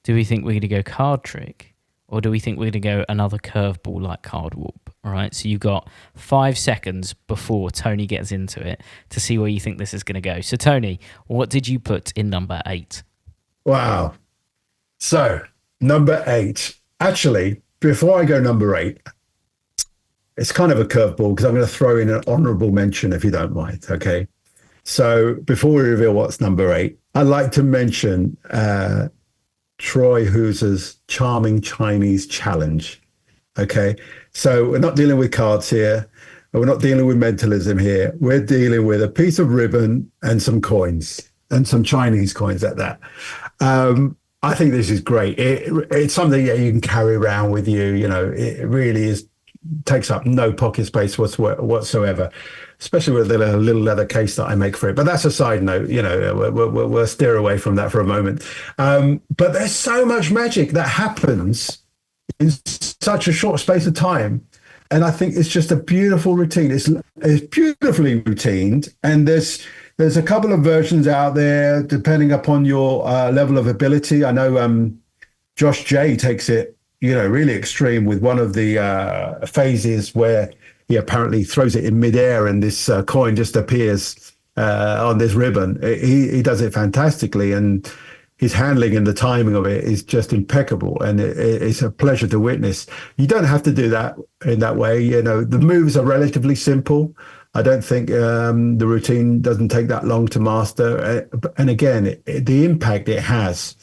Do we think we're going to go card trick? Or do we think we're going to go another curveball like Card Warp? All right, so you've got 5 seconds before Tony gets into it to see where you think this is going to go. So, Tony, what did you put in number 8? Wow. So, number 8. Actually, before I go number 8, it's kind of a curveball because I'm going to throw in an honorable mention, if you don't mind, okay? So, before we reveal what's number 8, I'd like to mention Troy Hooser's Charming Chinese Challenge. Okay, so we're not dealing with cards here. We're not dealing with mentalism here. We're dealing with a piece of ribbon and some coins, and some Chinese coins at that. I think this is great. It's something that you can carry around with you. It really takes up no pocket space whatsoever, especially with the little leather case that I make for it. But that's a side note. We'll steer away from that for a moment. But there's so much magic that happens in such a short space of time, and I think it's just a beautiful routine. It's beautifully routined, and there's a couple of versions out there depending upon your level of ability. I know Josh J takes it really extreme with one of the phases where he apparently throws it in midair and this coin just appears on this ribbon. He does it fantastically, and his handling and the timing of it is just impeccable, and it's a pleasure to witness. You don't have to do that in that way. The moves are relatively simple. I don't think the routine doesn't take that long to master. And again, the impact it has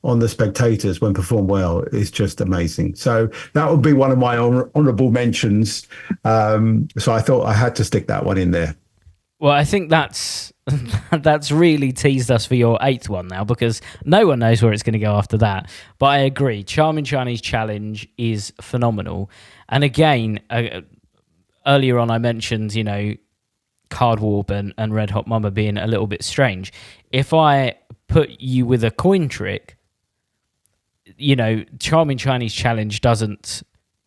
on the spectators when performed well is just amazing. So that would be one of my honorable mentions. So I thought I had to stick that one in there. Well, I think that's that's really teased us for your 8th one now, because no one knows where it's going to go after that. But I agree, Charming Chinese Challenge is phenomenal. And again, earlier on I mentioned, Card Warp and Red Hot Mama being a little bit strange. If I put you with a coin trick, Charming Chinese Challenge doesn't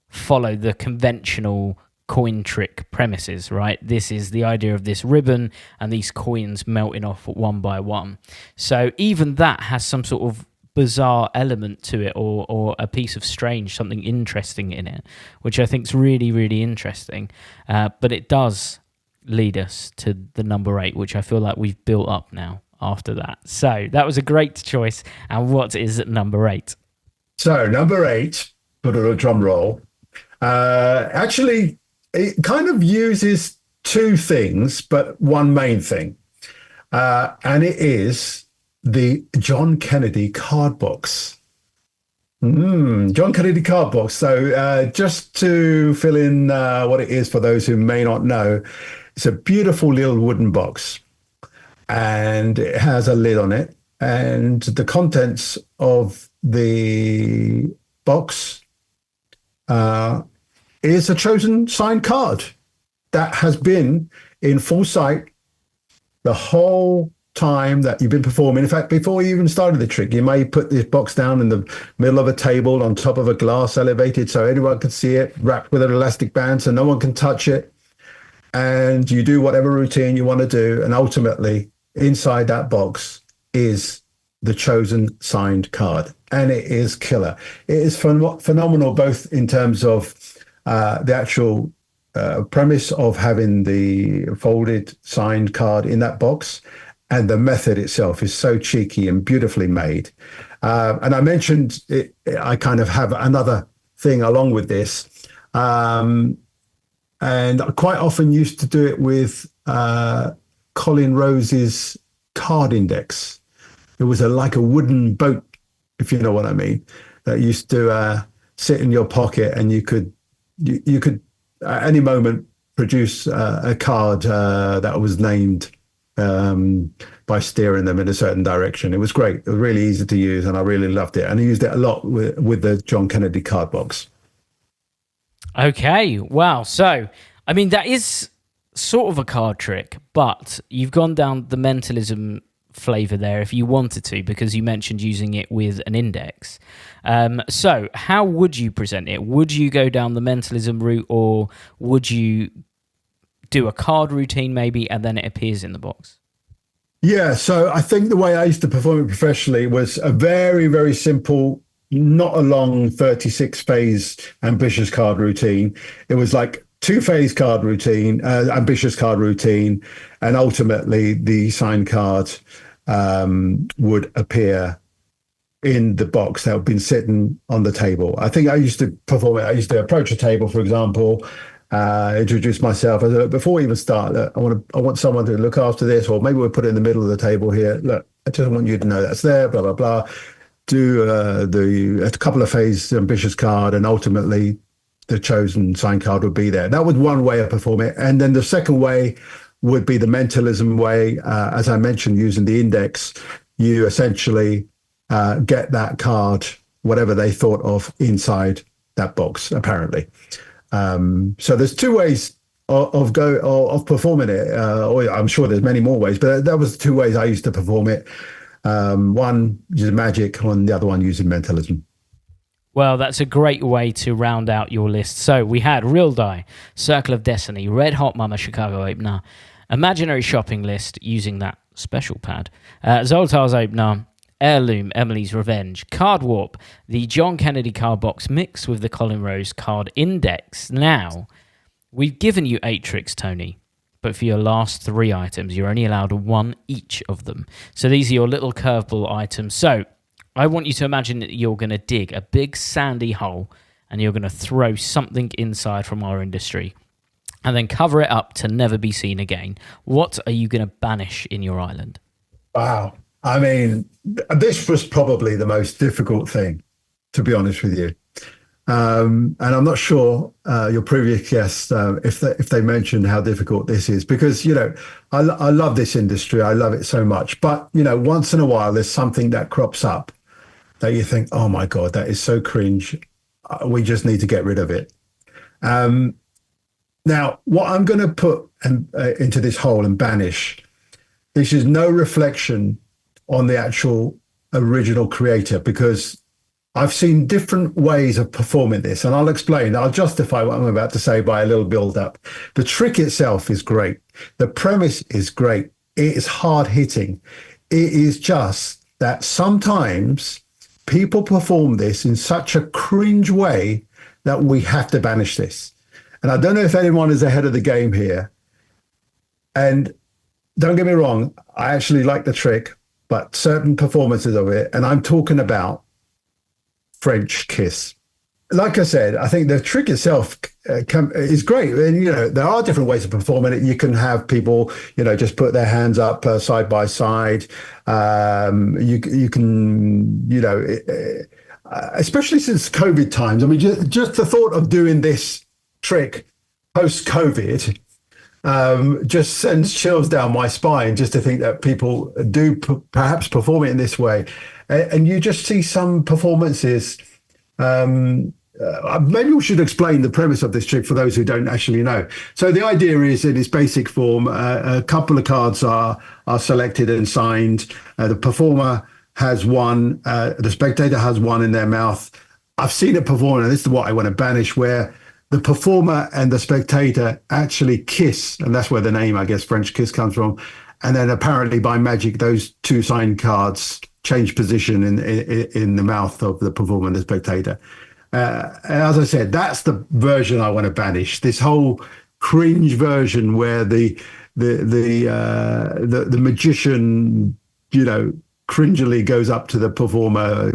follow the conventional coin trick premises, right? This is the idea of this ribbon and these coins melting off one by one. So even that has some sort of bizarre element to it, or a piece of strange, something interesting in it, which I think is really, really interesting. But it does lead us to the number 8, which I feel like we've built up now after that. So that was a great choice. And what is number 8? So number 8, put a drum roll. Actually, it kind of uses two things, but one main thing. And it is the John Kennedy card box. John Kennedy card box. So just to fill in what it is for those who may not know, it's a beautiful little wooden box. And it has a lid on it. And the contents of the box is a chosen signed card that has been in full sight the whole time that you've been performing. In fact, before you even started the trick, you may put this box down in the middle of a table on top of a glass elevated so anyone can see it, wrapped with an elastic band so no one can touch it. And you do whatever routine you want to do. And ultimately, inside that box is the chosen signed card. And it is killer. It is phenomenal, both in terms of the actual premise of having the folded signed card in that box, and the method itself is so cheeky and beautifully made. And I mentioned it, I kind of have another thing along with this. And I quite often used to do it with Colin Rose's card index. It was like a wooden boat, if you know what I mean, that used to sit in your pocket, and you could at any moment produce a card that was named by steering them in a certain direction. It was great. It was really easy to use, and I really loved it. And I used it a lot with the John Kennedy card box. Okay, wow. So, I mean, that is sort of a card trick, but you've gone down the mentalism flavor there if you wanted to, because you mentioned using it with an index. So how would you present it? Would you go down the mentalism route, or would you do a card routine maybe and then it appears in the box? Yeah, so I think the way I used to perform it professionally was a very, very simple, not a long 36-phase ambitious card routine. It was like 2-phase card routine, ambitious card routine, and ultimately the signed card would appear in the box that had been sitting on the table. I think I used to perform it. I used to approach a table, for example, introduce myself. I said, look, before we even start, look, I want someone to look after this, or maybe we'll put it in the middle of the table here. Look, I just want you to know that's there, blah, blah, blah. Do a couple of phase ambitious card, and ultimately the chosen signed card would be there. That was one way of performing it. And then the second way would be the mentalism way. As I mentioned, using the index, you essentially get that card, whatever they thought of, inside that box, apparently. So there's two ways of performing it. Or I'm sure there's many more ways, but that was the two ways I used to perform it. One using magic, and the other one using mentalism. Well, that's a great way to round out your list. So we had Real Die, Circle of Destiny, Red Hot Mama Chicago Opener, Imaginary Shopping List using that special pad, Zoltar's Opener, Heirloom, Emily's Revenge, Card Warp, the John Kennedy card box mixed with the Colin Rose card index. Now, we've given you 8 tricks, Tony, but for your last 3 items, you're only allowed 1 each of them. So these are your little curveball items. So I want you to imagine that you're going to dig a big sandy hole and you're going to throw something inside from our industry and then cover it up to never be seen again. What are you going to banish in your island? Wow. I mean, this was probably the most difficult thing, to be honest with you. And I'm not sure your previous guests if they mentioned how difficult this is, because I love this industry. I love it so much. But once in a while, there's something that crops up that you think, oh my God, that is so cringe. We just need to get rid of it. Now, what I'm going to put into this hole and banish, this is no reflection on the actual original creator, because I've seen different ways of performing this, and I'll explain. I'll justify what I'm about to say by a little build-up. The trick itself is great. The premise is great. It is hard-hitting. It is just that sometimes people perform this in such a cringe way that we have to banish this. And I don't know if anyone is ahead of the game here. And don't get me wrong, I actually like the trick, but certain performances of it, and I'm talking about French kiss. Like I said, I think the trick itself is great. And, there are different ways of performing it. You can have people, just put their hands up side by side. You can, especially since COVID times. I mean, just the thought of doing this trick post-COVID just sends chills down my spine, just to think that people do perhaps perform it in this way. And you just see some performances. Maybe we should explain the premise of this trick for those who don't actually know. So the idea is, in its basic form, a couple of cards are selected and signed. The performer has one, the spectator has one in their mouth. I've seen it perform, and this is what I want to banish, where the performer and the spectator actually kiss, and that's where the name, I guess, French kiss comes from. And then apparently by magic, those two signed cards change position in the mouth of the performer and the spectator. As I said, that's the version I want to banish. This whole cringe version where the magician, cringily goes up to the performer,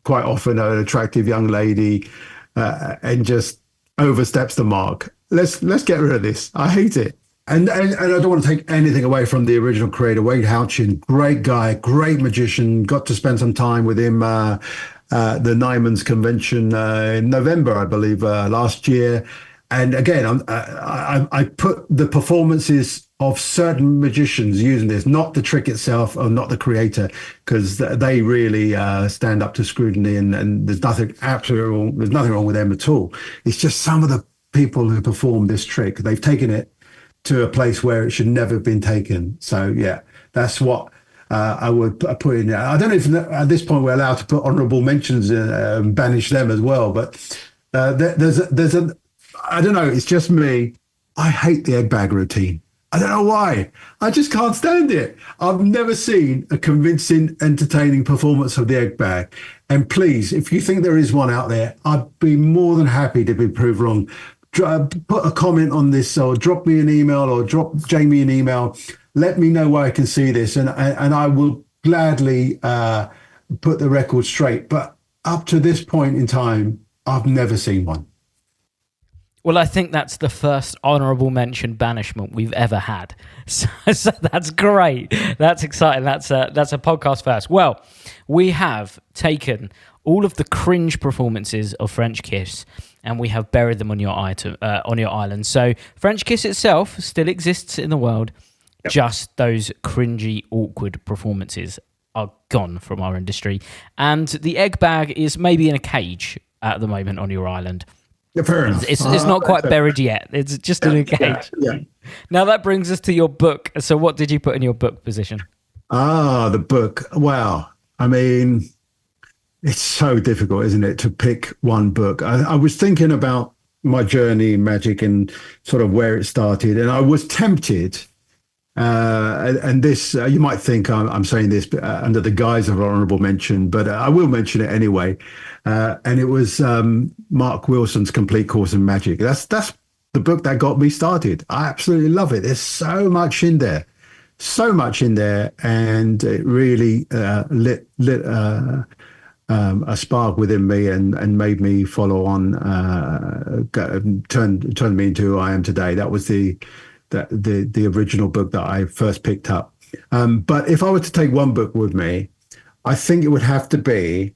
quite often an attractive young lady, and just oversteps the mark. Let's get rid of this. I hate it. And I don't want to take anything away from the original creator, Wade Houchin. Great guy, great magician. Got to spend some time with him the Nyman's convention in November, I believe, last year. And again, I put the performances of certain magicians using this, not the trick itself or not the creator, because they really stand up to scrutiny, and there's nothing absolutely wrong. There's nothing wrong with them at all. It's just some of the people who perform this trick, they've taken it to a place where it should never have been taken. So yeah, that's what I would put in there. I don't know if at this point we're allowed to put honourable mentions and banish them as well, but there's a I don't know, it's just me. I hate the egg bag routine. I don't know why. I just can't stand it. I've never seen a convincing, entertaining performance of the egg bag. And please, if you think there is one out there, I'd be more than happy to be proved wrong. Put a comment on this, or drop me an email, or drop Jamie an email. Let me know where I can see this, and I will gladly put the record straight. But up to this point in time, I've never seen one. Well, I think that's the first honourable mention banishment we've ever had. So that's great. That's exciting. That's a podcast first. Well, we have taken all of the cringe performances of French Kiss, and we have buried them on your island. So French Kiss itself still exists in the world. Yep. Just those cringy, awkward performances are gone from our industry. And the egg bag is maybe in a cage at the moment on your island. Yeah, fair enough. It's not quite buried yet. It's just in a cage. Yeah. Now that brings us to your book. So what did you put in your book position? The book. Wow. I mean, it's so difficult, isn't it, to pick one book? I was thinking about my journey in magic and sort of where it started, and I was tempted. And this, you might think I'm saying this under the guise of honourable mention, but I will mention it anyway. And it was Mark Wilson's Complete Course in Magic. That's the book that got me started. I absolutely love it. There's so much in there, and it really lit a spark within me and made me follow on, turned me into who I am today. That was the original book that I first picked up. But if I were to take one book with me, I think it would have to be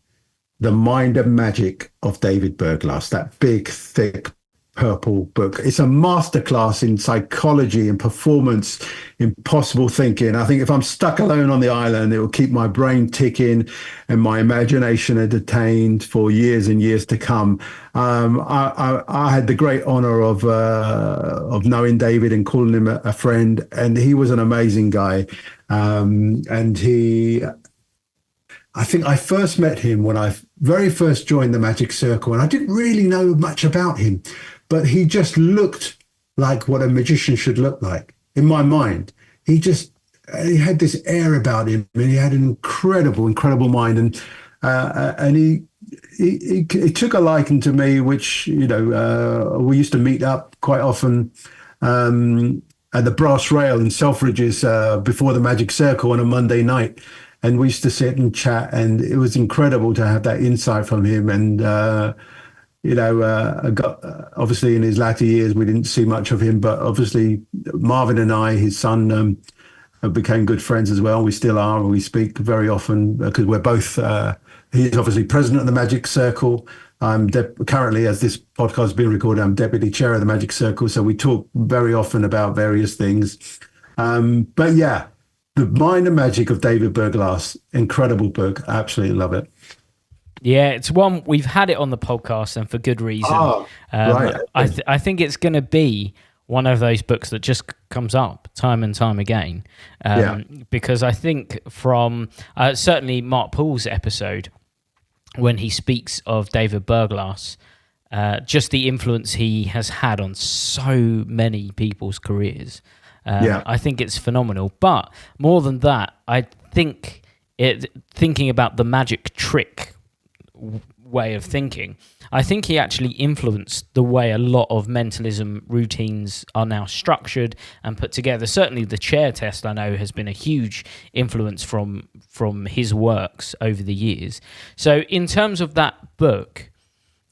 The Mind and Magic of David Berglas, that big, thick purple book. It's a masterclass in psychology and performance, impossible thinking. I think if I'm stuck alone on the island, it will keep my brain ticking and my imagination entertained for years and years to come. I had the great honor of knowing David and calling him a friend, and he was an amazing guy. I think I first met him when I very first joined the Magic Circle, and I didn't really know much about him, but he just looked like what a magician should look like in my mind. He had this air about him, and he had an incredible mind, and he took a liking to me, which we used to meet up quite often at the Brass Rail in Selfridges before the Magic Circle on a Monday night. And we used to sit and chat, and it was incredible to have that insight from him. And, obviously in his latter years, we didn't see much of him, but obviously Marvin and I, his son, became good friends as well. We still are, and we speak very often because we're both, he's obviously president of the Magic Circle. I'm currently, as this podcast is being recorded, I'm deputy chair of the Magic Circle. So we talk very often about various things. But yeah, The Mind and Magic of David Berglas, incredible book. I absolutely love it. Yeah, it's one we've had it on the podcast, and for good reason. Right. I think it's going to be one of those books that just comes up time and time again. Because I think from certainly Mark Paul's episode, when he speaks of David Berglas, just the influence he has had on so many people's careers. I think it's phenomenal. But more than that, I think thinking about the magic trick way of thinking, I think he actually influenced the way a lot of mentalism routines are now structured and put together. Certainly the chair test, I know, has been a huge influence from his works over the years. So in terms of that book,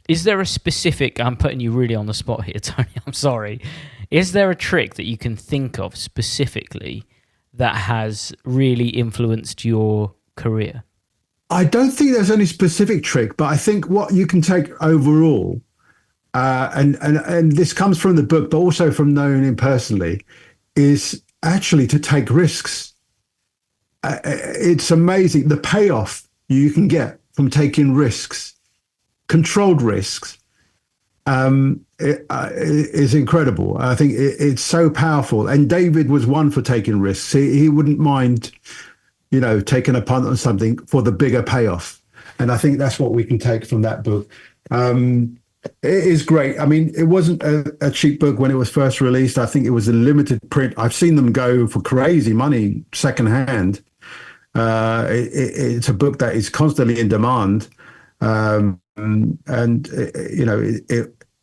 is there a specific, I'm putting you really on the spot here, Tony, I'm sorry. Is there a trick that you can think of specifically that has really influenced your career? I don't think there's any specific trick, but I think what you can take overall, and this comes from the book, but also from knowing him personally, is actually to take risks. It's amazing the payoff you can get from taking risks, controlled risks. Is incredible. I think it's so powerful. And David was one for taking risks. He wouldn't mind, taking a punt on something for the bigger payoff. And I think that's what we can take from that book. It is great. I mean, it wasn't a cheap book when it was first released. I think it was a limited print. I've seen them go for crazy money secondhand. It's a book that is constantly in demand.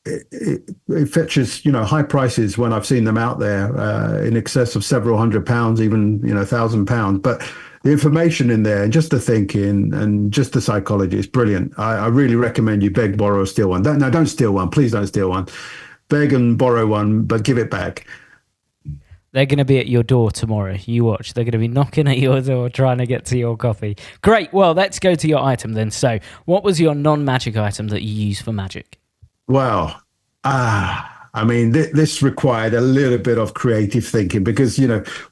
It fetches, high prices when I've seen them out there, in excess of several £100, even, £1,000. But the information in there and just the thinking and just the psychology is brilliant. I really recommend you beg, borrow, or steal one. No, don't steal one. Please don't steal one. Beg and borrow one, but give it back. They're going to be at your door tomorrow. You watch. They're going to be knocking at your door trying to get to your coffee. Great. Well, let's go to your item then. So what was your non-magic item that you use for magic? Well, this required a little bit of creative thinking because,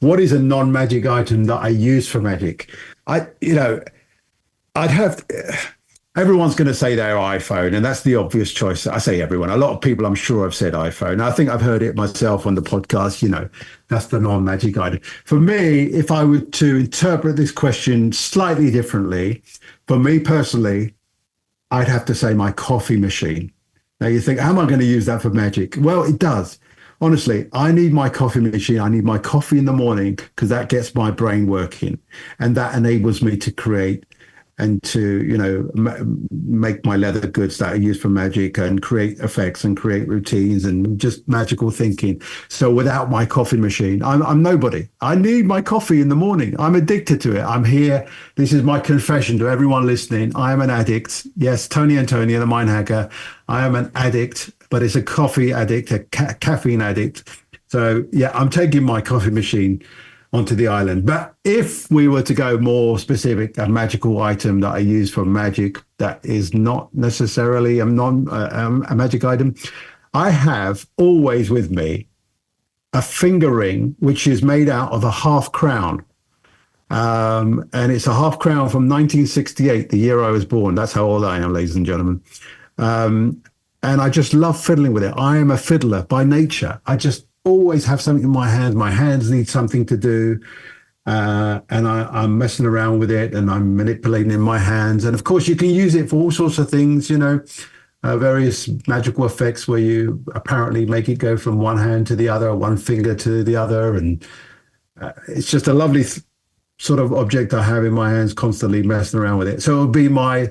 what is a non-magic item that I use for magic? Everyone's going to say their iPhone, and that's the obvious choice. I say everyone. A lot of people, I'm sure, have said iPhone. I think I've heard it myself on the podcast. That's the non-magic item. For me, if I were to interpret this question slightly differently, for me personally, I'd have to say my coffee machine. Now you think, how am I going to use that for magic? Well, it does. Honestly, I need my coffee machine. I need my coffee in the morning because that gets my brain working and that enables me to create and to, make my leather goods that are used for magic and create effects and create routines and just magical thinking. So without my coffee machine, I'm nobody. I need my coffee in the morning. I'm addicted to it. I'm here. This is my confession to everyone listening. I am an addict. Yes, Tony Antonio, the Mind Hacker. I am an addict, but it's a coffee addict, a caffeine addict. So yeah, I'm taking my coffee machine onto the island. But if we were to go more specific, a magical item that I use for magic that is not necessarily a magic item, I have always with me a finger ring, which is made out of a half crown. And it's a half crown from 1968, the year I was born. That's how old I am, ladies and gentlemen. And I just love fiddling with it. I am a fiddler by nature. I just always have something in my hands. My hands need something to do. And I'm messing around with it and I'm manipulating in my hands. And of course, you can use it for all sorts of things, various magical effects where you apparently make it go from one hand to the other, one finger to the other. And it's just a lovely sort of object I have in my hands, constantly messing around with it. So it would be my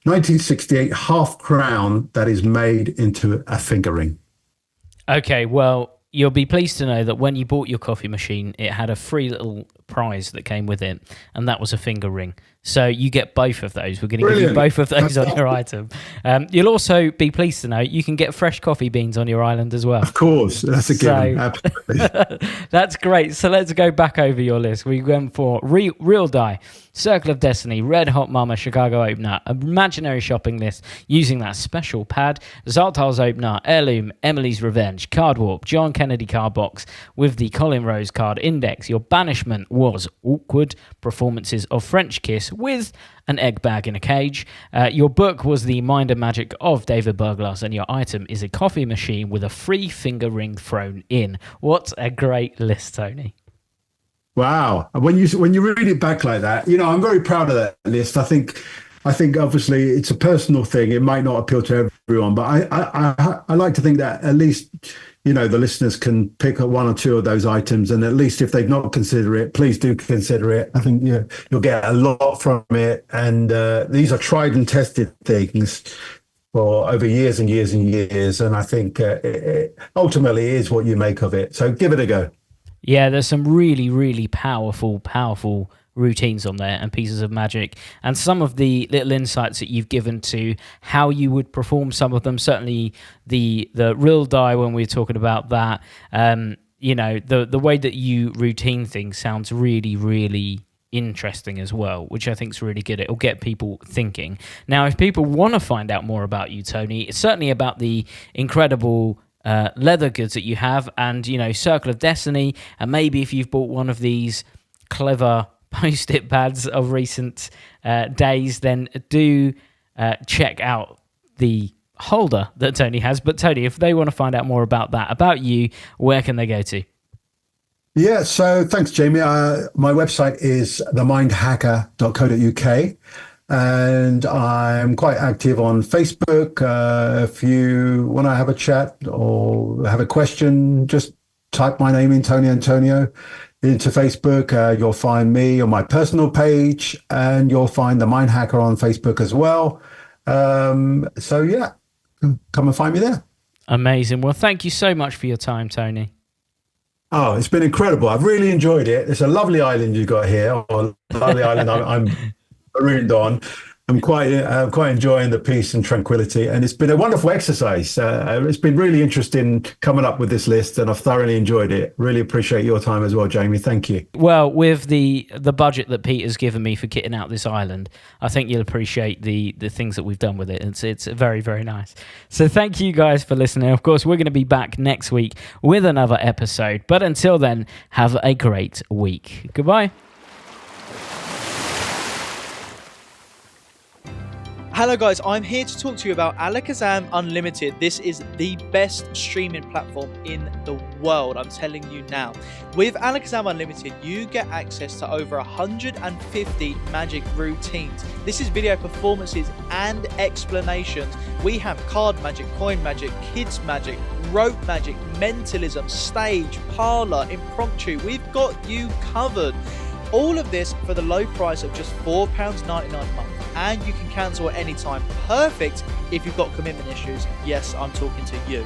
1968 half crown that is made into a finger ring. Okay, well, you'll be pleased to know that when you bought your coffee machine, it had a free little prize that came with it, and that was a finger ring. So you get both of those. We're going to give you both of those on your item. You'll also be pleased to know you can get fresh coffee beans on your island as well. Of course, that's a given. Absolutely. That's great. So let's go back over your list. We went for Real Die, Circle of Destiny, Red Hot Mama, Chicago Opener, Imaginary Shopping List using that special pad, Zaltar's Opener, Heirloom, Emily's Revenge, Card Warp, John Kennedy card box with the Colin Rose card index. Your banishment was Awkward Performances of French Kiss with an egg bag in a cage. Your book was The Mind and Magic of David Berglas, and your item is a coffee machine with a free finger ring thrown in. What a great list, Tony. Wow. When you read it back like that, I'm very proud of that list. I think obviously it's a personal thing. It might not appeal to everyone, but I like to think that at least, the listeners can pick up one or two of those items. And at least if they've not considered it, please do consider it. I think you'll get a lot from it. And these are tried and tested things for over years and years and years. And I think it ultimately is what you make of it. So give it a go. Yeah, there's some really, really powerful routines on there and pieces of magic, and some of the little insights that you've given to how you would perform some of them. Certainly the Real Die, when we were talking about that, the way that you routine things sounds really, really interesting as well, which I think is really good. It'll get people thinking. Now, if people want to find out more about you, Tony, it's certainly about the incredible leather goods that you have, and Circle of Destiny, and maybe if you've bought one of these clever post-it pads of recent days, then do check out the holder that Tony has. But Tony, if they want to find out more about that, about you, where can they go to? Yeah, so thanks, Jamie. My website is themindhacker.co.uk. And I'm quite active on Facebook. If you want to have a chat or have a question, just type my name in, Tony Antonio, into Facebook. You'll find me on my personal page, and you'll find The Mind Hacker on Facebook as well. So yeah, come and find me there. Amazing. Well, thank you so much for your time, Tony. Oh, it's been incredible. I've really enjoyed it. It's a lovely island you got here, or lovely island I'm marooned on. I'm quite enjoying the peace and tranquility, and it's been a wonderful exercise. It's been really interesting coming up with this list, and I've thoroughly enjoyed it. Really appreciate your time as well, Jamie. Thank you. Well, with the budget that Peter's given me for kitting out this island, I think you'll appreciate the things that we've done with it. It's very, very nice. So thank you guys for listening. Of course, we're going to be back next week with another episode, but until then, have a great week. Goodbye. Hello guys, I'm here to talk to you about Alakazam Unlimited. This is the best streaming platform in the world, I'm telling you now. With Alakazam Unlimited, you get access to over 150 magic routines. This is video performances and explanations. We have card magic, coin magic, kids magic, rope magic, mentalism, stage, parlor, impromptu. We've got you covered. All of this for the low price of just £4.99 a month. And you can cancel at any time. Perfect if you've got commitment issues. Yes, I'm talking to you.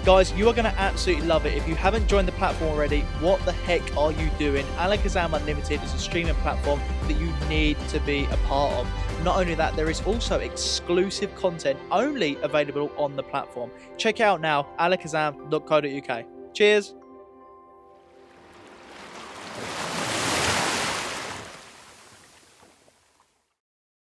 Guys, you are going to absolutely love it. If you haven't joined the platform already, what the heck are you doing? Alakazam Unlimited is a streaming platform that you need to be a part of. Not only that, there is also exclusive content only available on the platform. Check out now, alakazam.co.uk. Cheers.